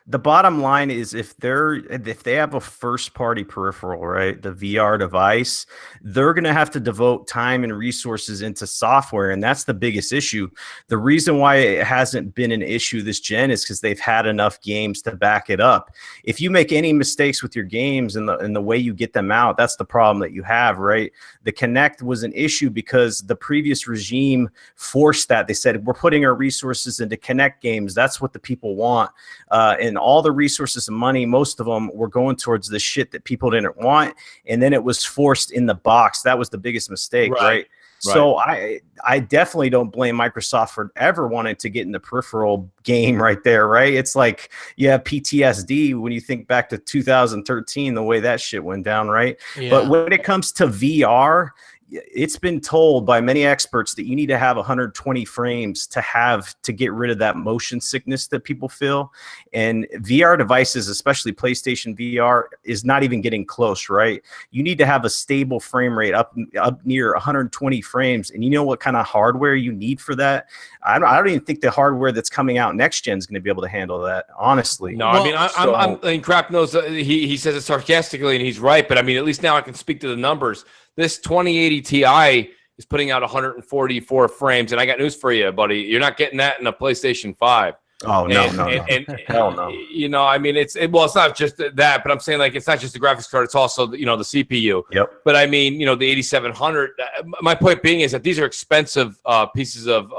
The bottom line is if they have a first party peripheral, right, the VR device, they're going to have to devote time and resources into software, and that's the biggest issue. The reason why it hasn't been an issue this gen is because they've had enough games to back it up. If you make any mistakes with your games and the way you get them out, that's the problem that you have, right? The Kinect was an issue because the previous regime forced that. They said, we're putting our resources into Kinect games. That's what the people want. And all the resources and money, most of them were going towards the shit that people didn't want. And then it was forced in the box. That was the biggest mistake, right? So I definitely don't blame Microsoft for ever wanting to get in the peripheral game right there, right? It's like, PTSD when you think back to 2013, the way that shit went down, right? Yeah. But when it comes to VR, it's been told by many experts that you need to have 120 frames to get rid of that motion sickness that people feel. And VR devices, especially PlayStation VR, is not even getting close, right? You need to have a stable frame rate up near 120 frames. And you know what kind of hardware you need for that? I don't even think the hardware that's coming out next gen is going to be able to handle that, honestly. No, I mean, Crap knows he says it sarcastically, and he's right. But I mean, at least now I can speak to the numbers. This 2080 Ti is putting out 144 frames, and I got news for you, buddy. You're not getting that in a PlayStation 5. Oh, no. Hell no. You know, I mean, it's not just that, but I'm saying, like, it's not just the graphics card, it's also, the CPU. Yep. But I mean, the 8700, my point being is that these are expensive pieces of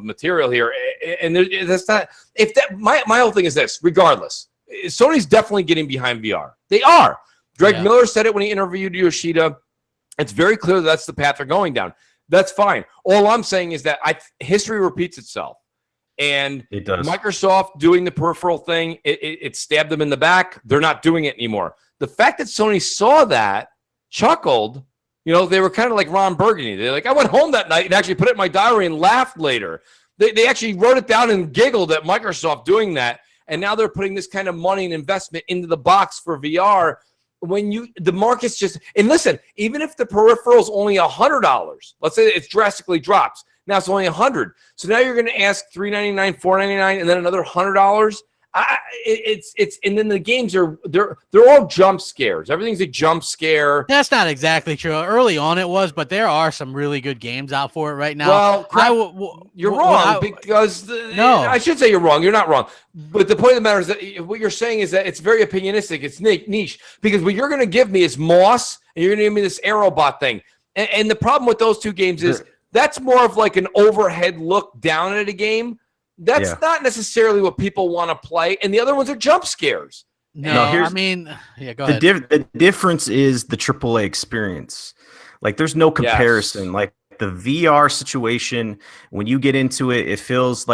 material here. And that's not, my whole thing is this, regardless, Sony's definitely getting behind VR. They are. Greg Miller said it when he interviewed Yoshida. It's very clear that's the path they're going down. That's fine. All I'm saying is that history repeats itself. And it does. Microsoft doing the peripheral thing, it stabbed them in the back. They're not doing it anymore. The fact that Sony saw that, chuckled, they were kind of like Ron Burgundy. They're like, I went home that night and actually put it in my diary and laughed later. They actually wrote it down and giggled at Microsoft doing that. And now they're putting this kind of money and investment into the box for VR. When the market's just, and listen, even if the peripheral's only $100, let's say it drastically drops, now it's only $100. So now you're going to ask $399, $499, and then another $100. And then the games they're all jump scares. Everything's a jump scare. That's not exactly true. Early on it was, but there are some really good games out for it right now. Well, you're wrong because I should say you're wrong. You're not wrong. But the point of the matter is that what you're saying is that it's very opinionistic. It's niche because what you're going to give me is Moss and you're going to give me this Aerobot thing. And the problem with those two games is that's more of like an overhead look down at a game. That's not necessarily what people want to play. And the other ones are jump scares. No, here's- I mean, yeah, go The ahead. the difference is the AAA experience. Like, there's no comparison. Yes. Like the VR situation, when you get into it, it feels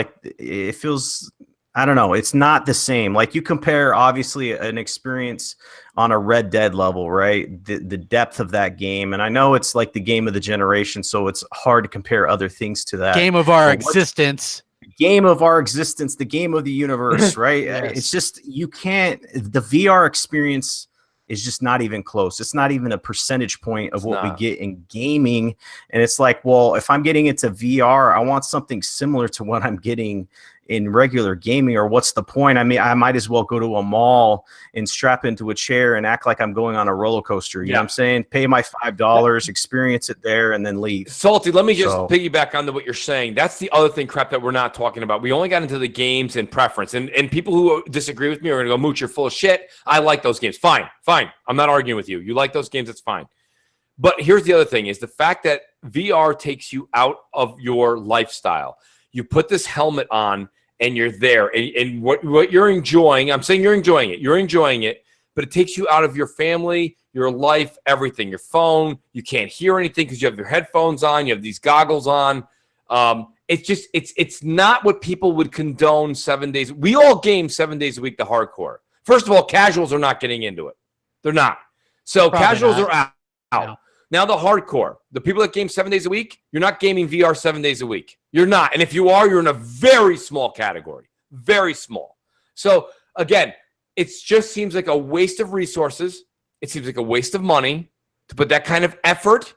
I don't know. It's not the same. Like, you compare obviously an experience on a Red Dead level, right? The depth of that game, and I know it's like the game of the generation, so it's hard to compare other things to that. Game of our But what's- existence. Game of our existence, the game of the universe, right? Yes. It's just, you can't, the VR experience is just not even close. It's not even a percentage point of what we get in gaming. And it's like, well, if I'm getting into VR, I want something similar to what I'm getting in regular gaming, or what's the point? I mean, I might as well go to a mall and strap into a chair and act like I'm going on a roller coaster. You know what I'm saying? Pay my $5, experience it there, and then leave. Salty, let me just piggyback onto what you're saying. That's the other thing, crap, that we're not talking about. We only got into the games and preference. And people who disagree with me are going to go, Mooch, you're full of shit. I like those games. Fine. I'm not arguing with you. You like those games, it's fine. But here's the other thing, is the fact that VR takes you out of your lifestyle. You put this helmet on, and you're there. And what you're enjoying, I'm saying you're enjoying it, but it takes you out of your family, your life, everything, your phone. You can't hear anything because you have your headphones on, you have these goggles on. It's not what people would condone 7 days. We all game 7 days a week, the hardcore. First of all, casuals are not getting into it. They're not. So Probably casuals not. are out. No. Now the hardcore, the people that game 7 days a week, you're not gaming VR 7 days a week. You're not. And if you are, you're in a very small category. Very small. So again, it just seems like a waste of resources. It seems like a waste of money to put that kind of effort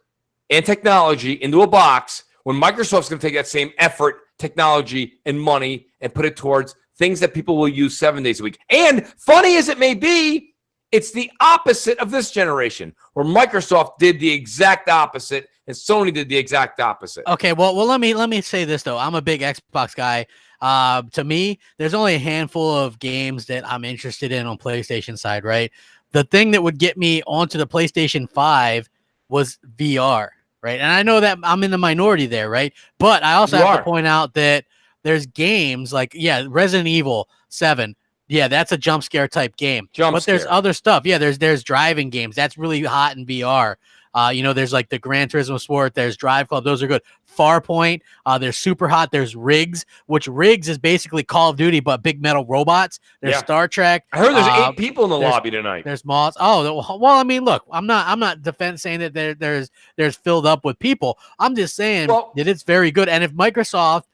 and technology into a box when Microsoft's going to take that same effort, technology, and money and put it towards things that people will use 7 days a week. And funny as it may be, it's the opposite of this generation, where Microsoft did the exact opposite and Sony did the exact opposite. Okay, well, let me say this though. I'm a big Xbox guy. To me, there's only a handful of games that I'm interested in on PlayStation side, right? The thing that would get me onto the PlayStation 5 was VR, right? And I know that I'm in the minority there, right? But I also have to point out that there's games like, Resident Evil 7. Yeah, that's a jump scare type game. There's other stuff. Yeah, there's driving games. That's really hot in VR. There's like the Gran Turismo Sport. There's Drive Club. Those are good. Farpoint. There's Super Hot. There's Rigs, which Rigs is basically Call of Duty, but big metal robots. There's Star Trek. I heard there's 8 people in the lobby tonight. There's mods. Oh, well, I mean, look, I'm not saying that there's filled up with people. I'm just saying that it's very good. And if Microsoft,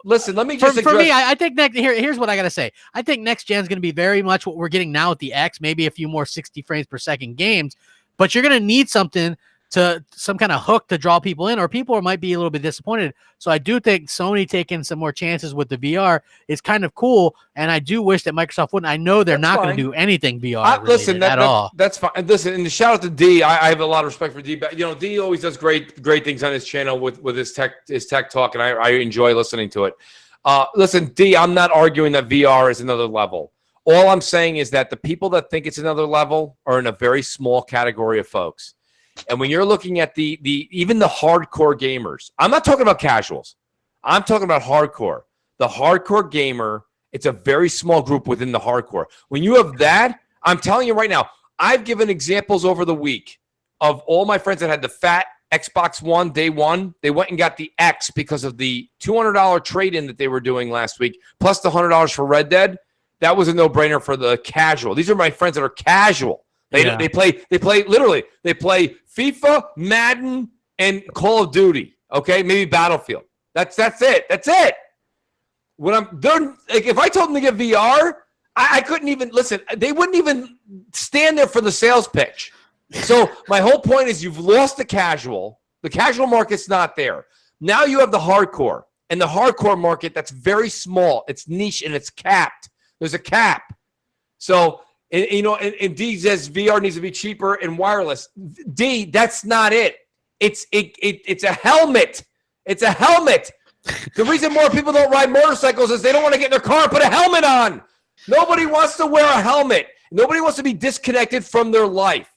listen, let me just for me, I think here's what I gotta say. I think next gen is gonna be very much what we're getting now with the X, maybe a few more 60 frames per second games, but you're gonna need some kind of hook to draw people in, or people might be a little bit disappointed. So I do think Sony taking some more chances with the VR is kind of cool, and I do wish that Microsoft wouldn't. I know they're not going to do anything VR related at all. That's fine. Listen, and shout out to D. I have a lot of respect for D. But D always does great things on his channel with his tech talk, and I enjoy listening to it. Listen, D, I'm not arguing that VR is another level. All I'm saying is that the people that think it's another level are in a very small category of folks. And when you're looking at even the hardcore gamers, I'm not talking about casuals. I'm talking about hardcore. The hardcore gamer, it's a very small group within the hardcore. When you have that, I'm telling you right now, I've given examples over the week of all my friends that had the fat Xbox One day one. They went and got the X because of the $200 trade-in that they were doing last week, plus the $100 for Red Dead. That was a no-brainer for the casual. These are my friends that are casual. They play FIFA, Madden, and Call of Duty. Okay, maybe Battlefield. That's it. That's it. When I'm done, like, if I told them to get VR, I couldn't even listen. They wouldn't even stand there for the sales pitch. So my whole point is, you've lost the casual. The casual market's not there. Now you have the hardcore, and the hardcore market, that's very small. It's niche and it's capped. There's a cap. So. And D says VR needs to be cheaper and wireless. D, that's not it. It's a helmet. It's a helmet. The reason more people don't ride motorcycles is they don't want to get in their car and put a helmet on. Nobody wants to wear a helmet. Nobody wants to be disconnected from their life.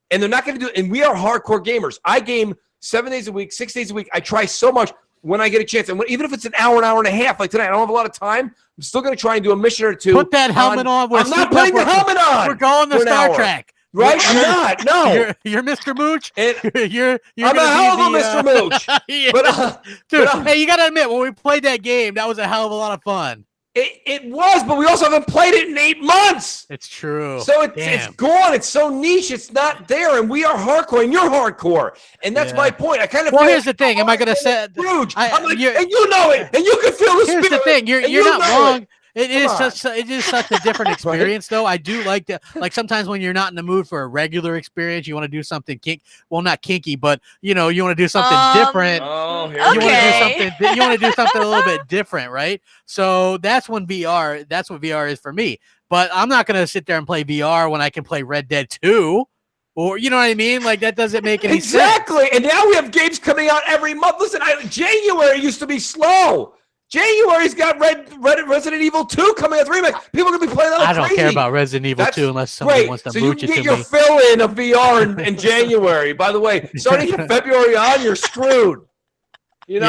And they're not going to do it. And we are hardcore gamers. I game 7 days a week, 6 days a week. I try so much. when I get a chance. And even if it's an hour and a half, like tonight, I don't have a lot of time. I'm still going to try and do a mission or two. Put that helmet on. I'm not putting the helmet on. We're going to Star Trek. Right? I'm not. No. You're Mr. Mooch. And you're I'm a hell of a Mr. Mooch. Yeah. But, dude, hey, you got to admit, when we played that game, that was a hell of a lot of fun. It was, but we also haven't played it in 8 months. It's true. So it's gone. It's so niche. It's not there, and we are hardcore, and you're hardcore, and that's my point. I kind of. Well, here's the thing. Am I going to say? Scrooge. I'm like, and you know it, and you can feel the spirit. Here's the thing. You're not wrong. It is such a different experience, though. I do like to, like, sometimes when you're not in the mood for a regular experience, you want to do something not kinky, but you want to do something different. Oh, here you want to do something a little bit different, right? So that's what VR is for me. But I'm not going to sit there and play VR when I can play Red Dead 2. Or, you know what I mean? Like, that doesn't make any sense. Exactly. And now we have games coming out every month. Listen, January used to be slow. January's got Resident Evil 2 coming out 3. People are going to be playing that like I don't crazy. care about Resident Evil 2 unless somebody wants to mooch it to me. So you can get your fill-in of VR in January. By the way, starting in February on, you're screwed. Here's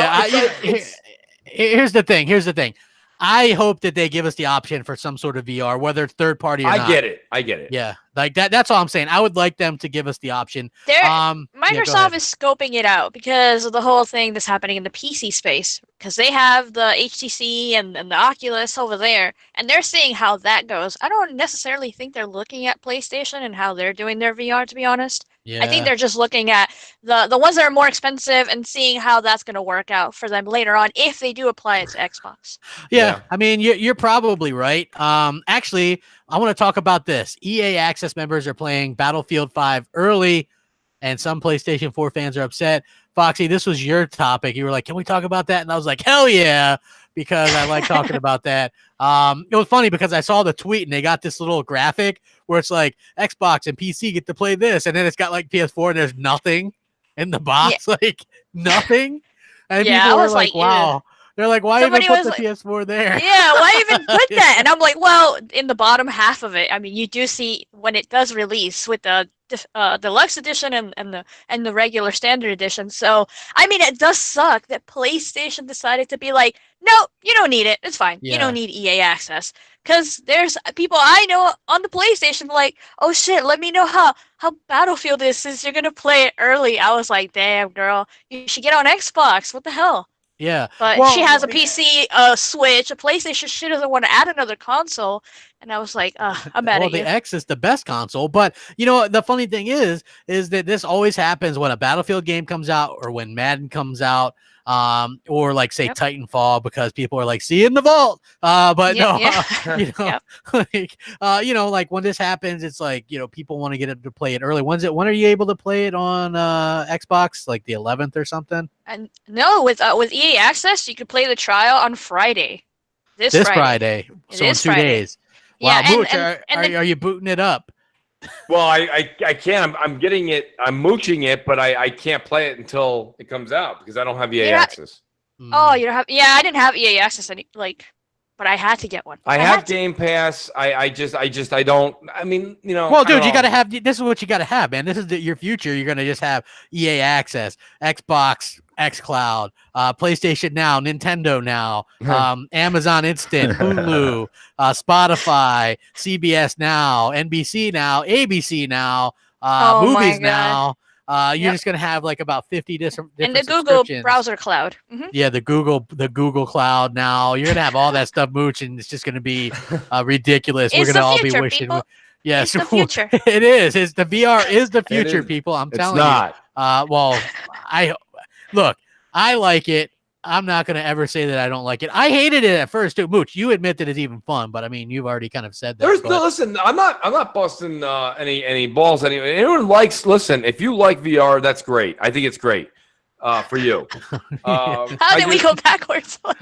the thing. I hope that they give us the option for some sort of VR, whether it's third party or not. I get it. Yeah, like that. That's all I'm saying. I would like them to give us the option. Microsoft is scoping it out because of the whole thing that's happening in the PC space. Because they have the HTC and the Oculus over there, and they're seeing how that goes. I don't necessarily think they're looking at PlayStation and how they're doing their VR, to be honest. Yeah. I think they're just looking at the ones that are more expensive and seeing how that's going to work out for them later on if they do apply it to Xbox. Yeah. I mean, you're probably right. Actually, I want to talk about this. EA Access members are playing Battlefield 5 early, and some PlayStation 4 fans are upset. Foxy, this was your topic. You were like, can we talk about that? And I was like, hell yeah, because I like talking about that. It was funny because I saw the tweet and they got this little graphic where it's like Xbox and PC get to play this. And then it's got like PS4 and there's nothing in the box, like nothing. And people were like, wow. They're like, why even put the PS4 there? Yeah, why even put that? And I'm like, well, in the bottom half of it, I mean, you do see when it does release with the deluxe edition and the regular standard edition. So, I mean, it does suck that PlayStation decided to be like, no, you don't need it. It's fine. Yeah. You don't need EA access. Because there's people I know on the PlayStation like, oh shit, let me know how Battlefield is since you're going to play it early. I was like, damn, girl, you should get on Xbox. What the hell? Yeah, but she has a PC, a Switch, a PlayStation. She doesn't want to add another console, and I was like, I'm mad at you. Well, the X is the best console, but the funny thing is that this always happens when a Battlefield game comes out or when Madden comes out, or like say Titanfall, because people are like, see it in the vault. But like when this happens, it's like people want to get it to play it early. When are you able to play it on Xbox? Like the 11th or something? And no, with EA Access, you could play the trial on Friday. This Friday. So in 2 days. Wow, yeah, Mooch, are you booting it up? Well, I can't. I'm getting it. I'm mooching it, but I can't play it until it comes out because I don't have EA Access. Oh, you don't have? Yeah, I didn't have EA Access but I had to get one. I have Game Pass. I don't. I mean, Well, dude, you got to have. This is what you got to have, man. This is your future. You're gonna just have EA Access, Xbox, xCloud, PlayStation Now, Nintendo Now, Amazon Instant, Hulu, Spotify, CBS Now, NBC Now, ABC Now, Movies Now. You're just gonna have like about 50 different and the Google browser cloud. Mm-hmm. Yeah, the Google Cloud now. You're gonna have all that stuff, Mooch, and it's just gonna be ridiculous. We're gonna all be wishing. Yes, it's the future. It is. It's the VR is the future, people. I'm telling you. Well, I like it. I'm not going to ever say that I don't like it. I hated it at first too. Mooch, you admit that it's even fun, but I mean, you've already kind of said that. Listen, I'm not busting any balls. Anyone likes, listen, if you like VR, that's great. I think it's great for you. How did we go backwards? Well,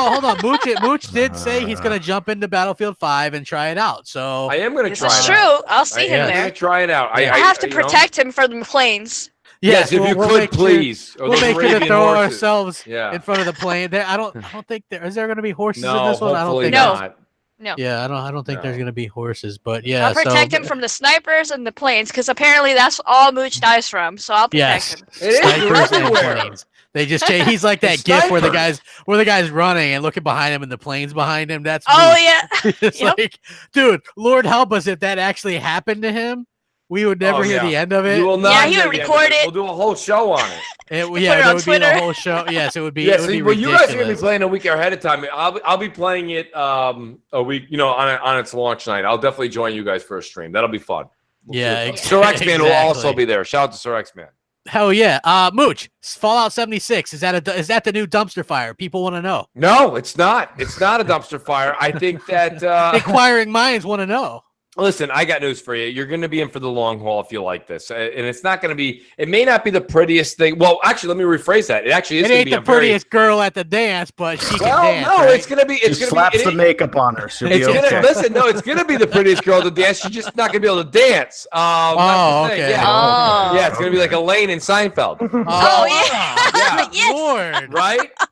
hold on. Mooch did say he's going to jump into Battlefield 5 and try it out. So I am going to try it out. This is true. I'll see him there. I'm going to try it out. I have to protect him from the planes. Yes, if you could, please. We'll make sure to throw ourselves in front of the plane. I don't think is there going to be horses in this one? I don't think no. No. Yeah, I don't think there's No. gonna be horses, but yeah. I'll protect him from the snipers and the planes, because apparently that's all Mooch dies from. So I'll protect yes, him. It is snipers and everywhere. planes. They just change. He's like that It's gif where the snipers. guy's running and looking behind him and the planes behind him. That's Oh Mooch. yeah. It's Yep. like, dude, Lord help us if that actually happened to him. We would never Oh, hear yeah. the end of it. You will not Yeah, he hear would the end record of it. We'll do a whole show on it. Yeah, put it there on would be the Twitter. whole show. Yes, it would be. Yeah, it would so be well, you guys are gonna be ridiculous. playing a week ahead of time. I'll be playing it a week, on its launch night. I'll definitely join you guys for a stream. That'll be fun. Yeah, Sir X-Man will also exactly. be there. Shout out to Sir X-Man. Hell yeah. Mooch, Fallout 76. Is that the new dumpster fire? People want to know. No, it's not. It's not a dumpster fire. I think that Inquiring minds want to know. listen, I got news for you. You're going to be in for the long haul if you like this. And it's not going to be, it may not be the prettiest thing. Well, actually, let me rephrase that. It actually is It going to ain't be the a very, prettiest girl at the dance, but she can well, dance. no, right? it's going to be, it's Just going to slaps be, the makeup on her. She'll be it's gonna, okay. listen, no, it's going to be the prettiest girl to dance. She's just not going to be able to dance. That's the thing. okay. Yeah. Oh. Yeah, it's going to be like Elaine in Seinfeld. Oh, yeah. Yeah. Yes. Lord.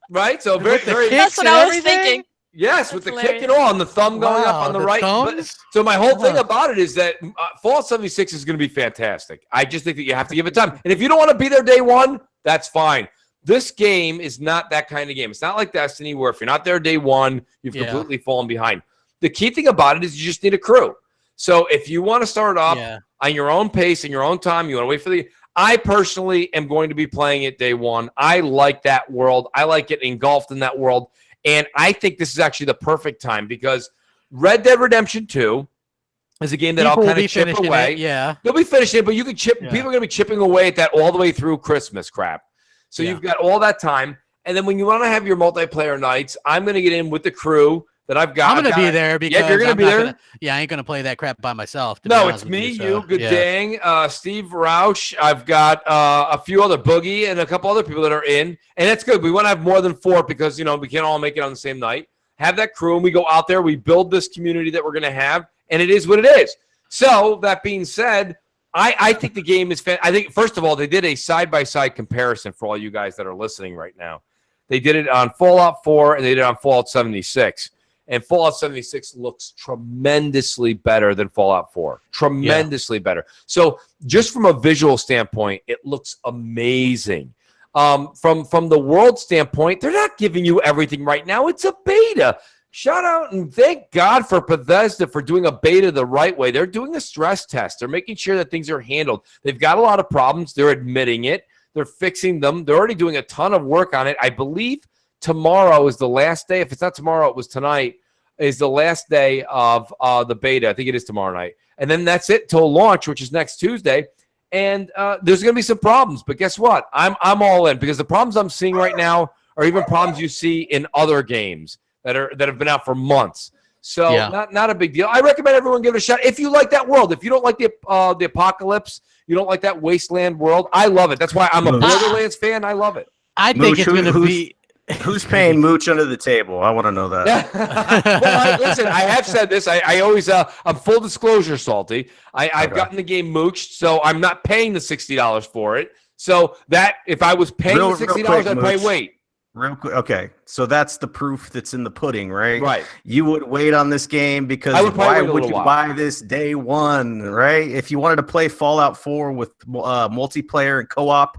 Right? So very, With the very, kicks That's what and I was everything? thinking. yes, with the That's kick and all, and the thumb going up Wow, on the the right. But- thumbs? so my whole thing Huh. about it is that Fallout 76 is going to be fantastic. I just think that you have to give it time. And if you don't want to be there day one, that's fine. This game is not that kind of game. It's not like Destiny where if you're not there day one, you've Yeah. completely fallen behind. The key thing about it is you just need a crew. So if you want to start off Yeah. on your own pace and your own time, you want to wait for the. I personally am going to be playing it day one. I like that world. I like getting engulfed in that world. And I think this is actually the perfect time because Red Dead Redemption 2 is a game that People I'll will kind be of chip finishing away. it, yeah. They'll be finishing it, but you can chip. Yeah. People are going to be chipping away at that all the way through Christmas crap. So Yeah. you've got all that time. And then when you want to have your multiplayer nights, I'm going to get in with the crew that I've got. I'm going to be there because you're gonna I'm be not there? I ain't going to play that crap by myself. to be No, honest it's with me, you, you, so, Good yeah. Dang, Steve Roush. I've got a few other Boogie and a couple other people that are in. And that's good. We want to have more than 4 because, we can't all make it on the same night. Have that crew and we go out there. We build this community that we're going to have. And it is what it is. So that being said, I think the game is I think, first of all, they did a side-by-side comparison for all you guys that are listening right now. They did it on Fallout 4 and they did it on Fallout 76. And Fallout 76 looks tremendously better than Fallout 4. Tremendously better. So just from a visual standpoint, it looks amazing. From the world standpoint, they're not giving you everything right now. It's a beta. Shout out and thank God for Bethesda for doing a beta the right way. They're doing a stress test. They're making sure that things are handled. They've got a lot of problems. They're admitting it. They're fixing them. They're already doing a ton of work on it. I believe tomorrow is the last day. If it's not tomorrow, it was tonight, is the last day of the beta. I think it is tomorrow night. And then that's it till launch, which is next Tuesday. And there's going to be some problems. But guess what? I'm all in because the problems I'm seeing right now are even problems you see in other games that have been out for months. So Yeah. not a big deal. I recommend everyone give it a shot. If you like that world, if you don't like the apocalypse, you don't like that wasteland world, I love it. That's why I'm a Borderlands fan. I love it. I think Mooch, it's going to be. Who's paying Mooch under the table? I want to know that. Well, listen, I have said this. I always, I'm full disclosure, Salty. I've Okay. gotten the game mooched, so I'm not paying the $60 for it. So that if I was paying Real the $60, quick, I'd pay Mooch. wait. Real quick. Okay. So that's the proof that's in the pudding, right? Right. You would wait on this game because I would probably why wait a would little you while. buy this day one, right? If you wanted to play Fallout 4 with multiplayer and co-op,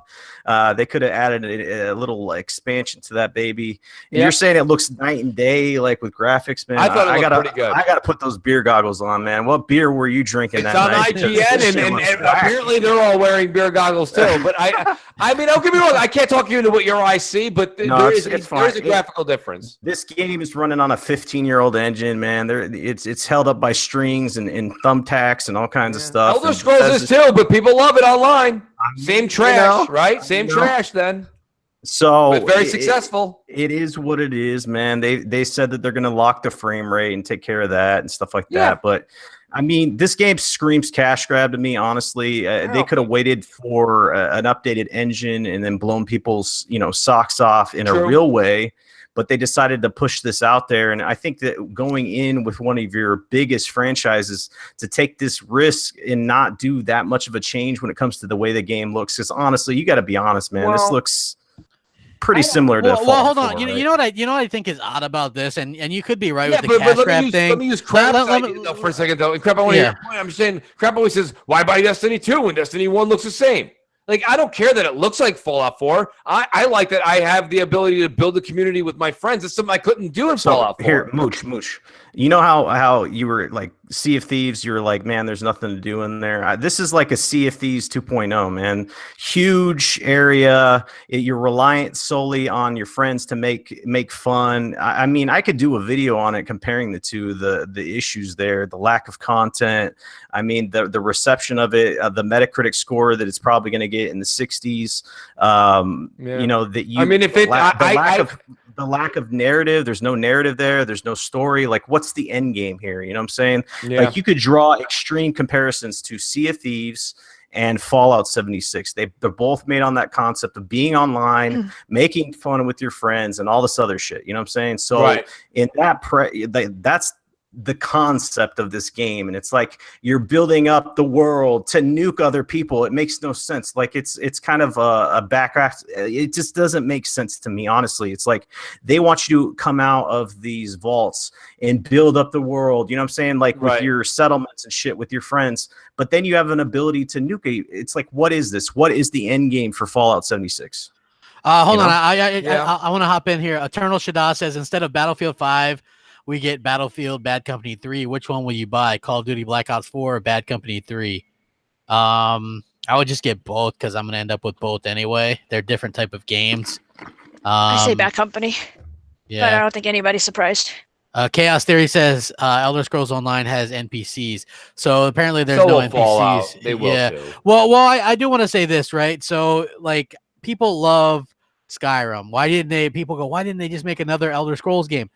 they could have added a little expansion to that baby. And Yeah. you're saying it looks night and day, like with graphics, man. I thought it looked gotta, pretty good. I gotta put those beer goggles on, man. What beer were you drinking It's that on night? IGN, This shit and looks whack. apparently they're all wearing beer goggles too. But I mean, don't get me wrong. I can't talk you into what your eyes see, but No, there it's is fine. a graphical difference. This game is running on a 15-year-old engine, man. It's held up by strings and thumbtacks and all kinds of stuff. Elder And Scrolls is Bethesda's- too, but people love it online. Same trash, right? Same know. trash then. So But very it- successful. It is what it is, man. They said that they're going to lock the frame rate and take care of that and stuff like Yeah. that. But I mean, this game screams cash grab to me. Honestly, they could have waited for an updated engine and then blown people's socks off in True. a real way. But they decided to push this out there, and I think that going in with one of your biggest franchises to take this risk and not do that much of a change when it comes to the way the game looks. Because honestly, you got to be honest, man. This Well, looks. pretty similar to. Well, hold on. 4, You right? know what I think is odd about this, and you could be right Yeah, with the cash grab let thing. me use Crap's idea, though, for a second, though. And Crap, I want to hear your point. I'm just saying, Crap always says, why buy Destiny 2 when Destiny 1 looks the same? Like, I don't care that it looks like Fallout 4. I like that I have the ability to build a community with my friends. It's something I couldn't do in Fallout 4. Here, Mooch. You know how you were like Sea of Thieves? You were like, man, there's nothing to do in there. This is like a Sea of Thieves 2.0, man. Huge area. You're reliant solely on your friends to make fun. I mean, I could do a video on it comparing the two, the issues there, the lack of content. I mean, the reception of it, the Metacritic score that it's probably going to get in the 60s. You know that you. I mean, if it, the lack of narrative, there's no narrative there's no story. Like, what's the end game here? You know what I'm saying? Yeah. Like, you could draw extreme comparisons to Sea of Thieves and Fallout 76. They're both made on that concept of being online, making fun with your friends, and all this other shit. You know what I'm saying? So in that that's the concept of this game, and it's like you're building up the world to nuke other people. It makes no sense. Like, it's kind of a backraft. It just doesn't make sense to me, honestly. It's like they want you to come out of these vaults and build up the world, you know what I'm saying, like with your settlements and shit with your friends, but then you have an ability to nuke. It's like, what is this? What is the end game for Fallout 76? Hold on, I want to hop in here. Eternal Shada says, instead of Battlefield 5, we get Battlefield Bad Company 3. Which one will you buy? Call of Duty Black Ops 4 or Bad Company 3? I would just get both because I'm going to end up with both anyway. They're different type of games. I say Bad Company. Yeah. But I don't think anybody's surprised. Chaos Theory says Elder Scrolls Online has NPCs. So apparently there's no NPCs. Fallout. They will too. Well, I do want to say this, right? So, like, people love Skyrim. Why didn't they just make another Elder Scrolls game?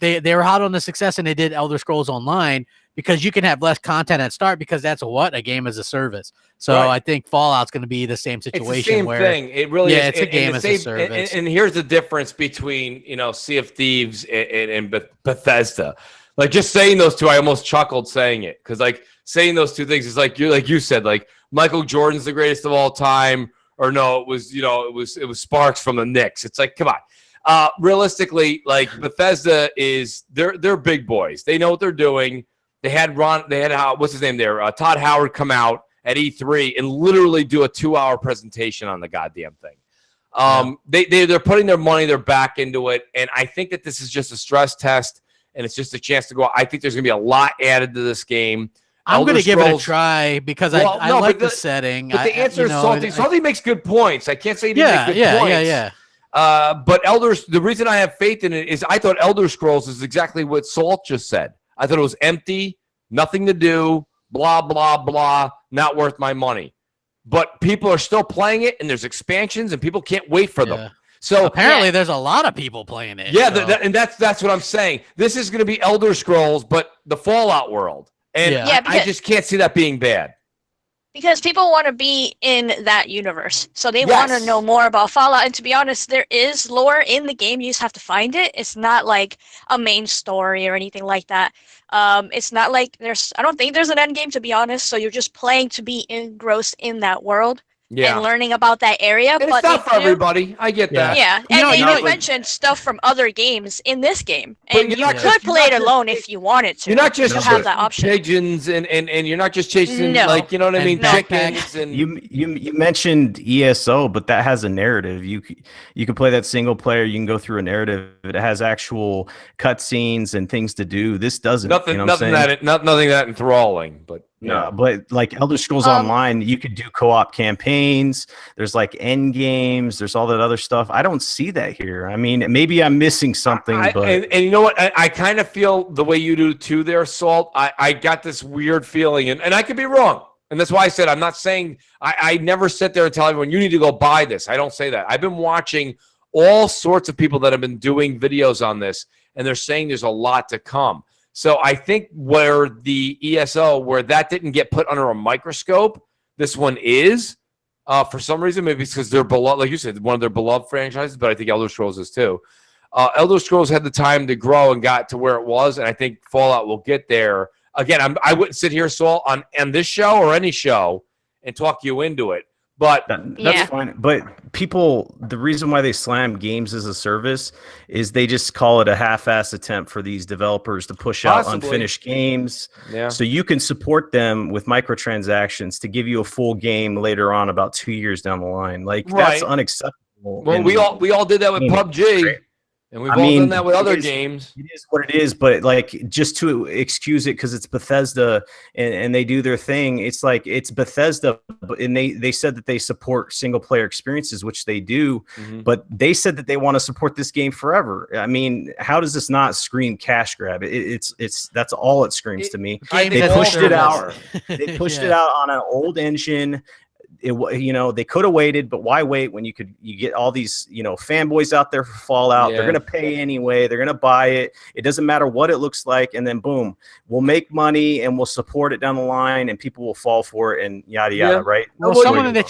They were hot on the success, and they did Elder Scrolls Online because you can have less content at start, because that's a game as a service. So I think Fallout's going to be the same situation. It's the same thing. It really is. It's a game as a service. And here's the difference between, Sea of Thieves and Bethesda. Like, just saying those two, I almost chuckled saying it, because like saying those two things is like you said, like Michael Jordan's the greatest of all time, or no, it was Sparks from the Knicks. It's like, come on. Realistically, like, Bethesda they're big boys. They know what they're doing. They had what's his name there? Todd Howard come out at E3 and literally do a 2-hour presentation on the goddamn thing. They're putting their money, their back into it, and I think that this is just a stress test, and it's just a chance to go. I think there's going to be a lot added to this game. I'm going to give it a try because I like the setting. But the answer is Salty. Salty makes good points. I can't say he didn't make good points. Yeah. But the reason I have faith in it is I thought Elder Scrolls is exactly what Salt just said. I thought it was empty, nothing to do, blah, blah, blah, not worth my money. But people are still playing it, and there's expansions, and people can't wait for them. So apparently there's a lot of people playing it. Yeah, and that's what I'm saying. This is going to be Elder Scrolls, but the Fallout world. And I just can't see that being bad. Because people want to be in that universe. So they want to know more about Fallout. And to be honest, there is lore in the game. You just have to find it. It's not like a main story or anything like that. It's not like I don't think there's an end game, to be honest. So you're just playing to be engrossed in that world. And learning about that area. And it's not for everybody. I get that. Yeah, and you mentioned stuff from other games in this game. And you could play it alone if you wanted to. You're not just have that option. Pigeons and you're not just chasing, like, you know what I mean, chickens. And you mentioned ESO, but that has a narrative. You can play that single player. You can go through a narrative. It has actual cutscenes and things to do. This doesn't. Nothing that enthralling, but. No, but like Elder Scrolls Online, you could do co-op campaigns. There's like end games. There's all that other stuff. I don't see that here. I mean, maybe I'm missing something. And you know what? I kind of feel the way you do too there, Salt. I got this weird feeling, and I could be wrong. And that's why I said I'm not saying I never sit there and tell everyone you need to go buy this. I don't say that. I've been watching all sorts of people that have been doing videos on this, and they're saying there's a lot to come. So I think where the ESO, where that didn't get put under a microscope, this one is. For some reason, maybe it's because they're beloved, like you said, one of their beloved franchises, but I think Elder Scrolls is too. Elder Scrolls had the time to grow and got to where it was, and I think Fallout will get there. Again, I wouldn't sit here, Saul, on this show or any show and talk you into it. But that's fine. But people, the reason why they slam games as a service is they just call it a half-ass attempt for these developers to push out unfinished games. Yeah. So you can support them with microtransactions to give you a full game later on, about 2 years down the line. Like that's unacceptable. Well, we all did that with PUBG. And we've all done that with other games. It is what it is, but like just to excuse it because it's Bethesda and they do their thing. It's like it's Bethesda, and they said that they support single player experiences, which they do, but they said that they want to support this game forever. I mean, how does this not scream cash grab? It's that's all it screams to me. They pushed it out. They pushed it out on an old engine. They could have waited, but why wait when you get all these fanboys out there for Fallout? They're gonna pay anyway. They're gonna buy it. It doesn't matter what it looks like, and then boom, we'll make money and we'll support it down the line, and people will fall for it and yada yada. Right? Well, someone in the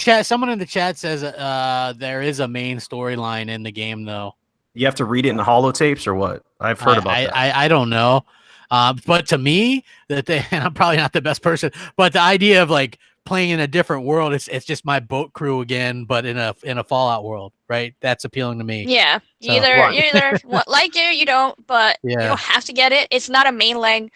chat says there is a main storyline in the game though. You have to read it in the holotapes or what? I've heard about that. I don't know, but to me, and I'm probably not the best person, but the idea of like playing in a different world, it's just my boat crew again, but in a Fallout world, right? That's appealing to me. Yeah, you either like it or you don't, but you don't have to get it. It's not a mainline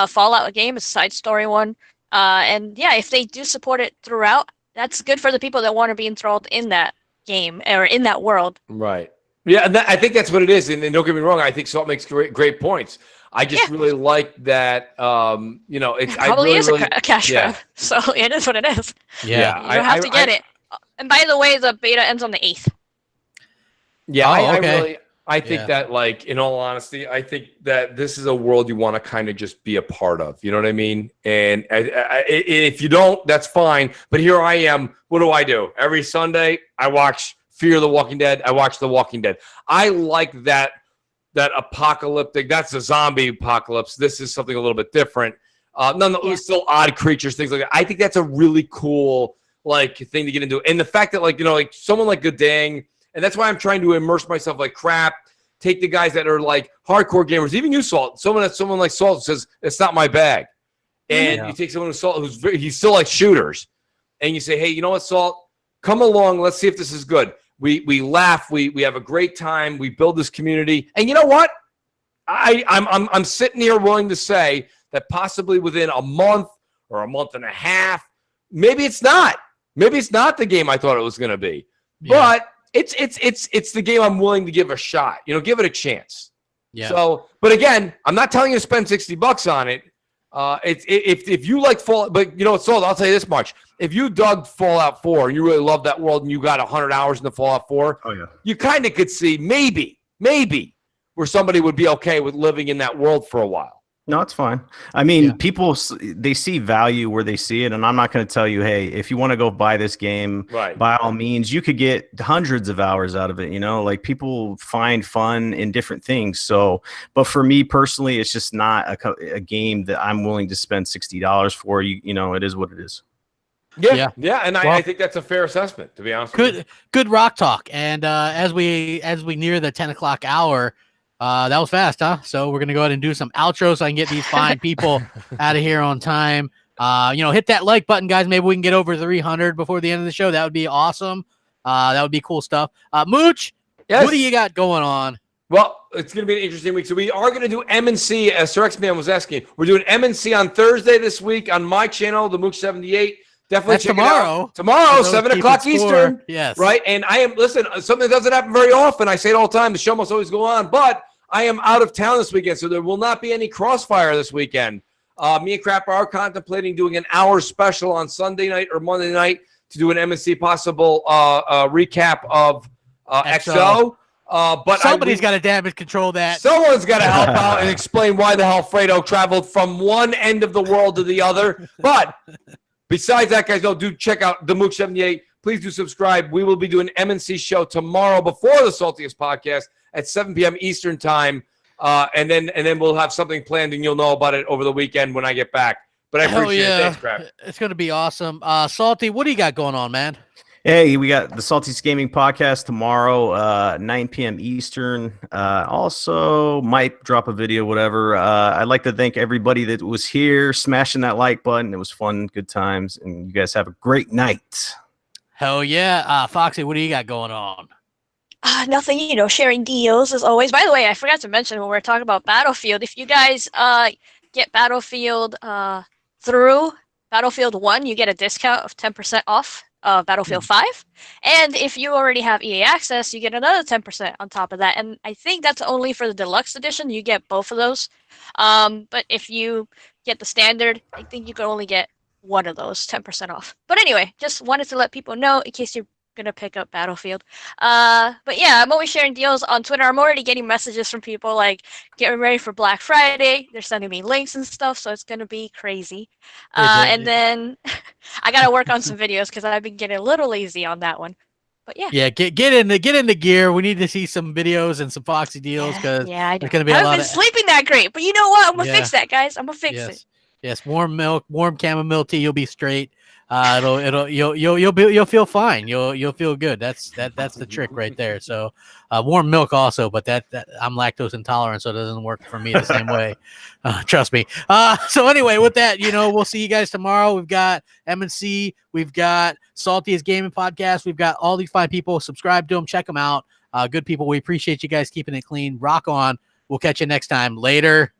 Fallout game; it's a side story one. And yeah, if they do support it throughout, that's good for the people that want to be enthralled in that game or in that world. Right. Yeah, and I think that's what it is. And don't get me wrong, I think Salt makes great points. I just really like that. It's probably is a cash grab, so it is what it is. Yeah, you don't have to get it. And by the way, the beta ends on the 8th. Yeah, I think that, like, in all honesty, I think that this is a world you want to kind of just be a part of. You know what I mean? And if you don't, that's fine. But here I am. What do? Every Sunday, I watch Fear the Walking Dead. I watch The Walking Dead. I like that apocalyptic. That's a zombie apocalypse. This is something a little bit different. Still odd creatures, things like that. I think that's a really cool thing to get into. And the fact that someone like Godang, and that's why I'm trying to immerse myself like crap. Take the guys that are like hardcore gamers, even you, Salt. Someone like Salt says it's not my bag, and you take someone who's Salt, he's still like shooters, and you say, hey, you know what, Salt, come along, let's see if this is good. We laugh, we have a great time, we build this community, and you know what? I'm sitting here willing to say that possibly within a month or a month and a half, maybe it's not the game I thought it was going to be, but it's the game I'm willing to give a shot. Give it a chance. Yeah. So, but again, I'm not telling you to spend $60 on it. If you like Fallout, but it's sold. I'll tell you this much: if you dug Fallout 4 and you really love that world and you got 100 hours in the Fallout 4, you kind of could see maybe where somebody would be okay with living in that world for a while. No, it's fine. I mean, people, they see value where they see it, and I'm not going to tell you, hey, if you want to go buy this game, by all means, you could get hundreds of hours out of it. Like people find fun in different things. So, but for me personally, it's just not a game that I'm willing to spend $60 for. It is what it is. Yeah, and I think that's a fair assessment, to be honest with you. Good rock talk. And as we near the 10 o'clock hour, that was fast, huh? So we're gonna go ahead and do some outros so I can get these fine people out of here on time. Hit that like button, guys. Maybe we can get over 300 before the end of the show. That would be awesome. That would be cool stuff. Mooch, what do you got going on? Well, it's going to be an interesting week. So we are going to do M&C, as Sir X-Man was asking. We're doing M&C on Thursday this week on my channel, the Mooch 78. Definitely check tomorrow. It out. Tomorrow, 7 o'clock Eastern. Yes. Right? And listen, something that doesn't happen very often. I say it all the time. The show must always go on. But I am out of town this weekend, so there will not be any Crossfire this weekend. Me and Crap are contemplating doing an hour special on Sunday night or Monday night to do an M&C possible recap of XO. But somebody's got to damage control that. Someone's got to help out and explain why the hell Fredo traveled from one end of the world to the other. But besides that, guys, do check out the Mooch 78. Please do subscribe. We will be doing an M&C show tomorrow before the Saltiest podcast at 7 p.m. Eastern time. And then we'll have something planned, and you'll know about it over the weekend when I get back. But I appreciate it. Thanks, Crap. It's going to be awesome. Salty, what do you got going on, man? Hey, we got the Saltiest Gaming podcast tomorrow, 9 p.m. Eastern. Also, might drop a video, whatever. I'd like to thank everybody that was here, smashing that like button. It was fun, good times, and you guys have a great night. Hell yeah. Foxy, what do you got going on? Nothing, sharing deals as always. By the way, I forgot to mention when we are talking about Battlefield, if you guys get Battlefield through Battlefield 1, you get a discount of 10% off Battlefield 5. And if you already have EA Access, you get another 10% on top of that. And I think that's only for the deluxe edition. You get both of those. But if you get the standard, I think you can only get one of those 10% off. But anyway, just wanted to let people know in case you're gonna pick up Battlefield. But yeah, I'm always sharing deals on Twitter. I'm already getting messages from people like, getting ready for Black Friday. They're sending me links and stuff, so it's gonna be crazy. And then I gotta work on some videos because I've been getting a little lazy on that one. But yeah. Yeah, get into gear. We need to see some videos and some Foxy deals because I there's gonna be I a haven't lot been of sleeping that great, but you know what? I'm gonna fix that, guys. I'm gonna fix it. Yes, warm milk, warm chamomile tea. You'll be straight. You'll feel fine. You'll feel good. That's the trick right there. So, warm milk also, but that I'm lactose intolerant, so it doesn't work for me the same way. Trust me. So anyway, with that, we'll see you guys tomorrow. We've got M&C, we've got Saltiest Gaming Podcast, we've got all these fine people. Subscribe to them, check them out. Good people. We appreciate you guys keeping it clean. Rock on. We'll catch you next time. Later.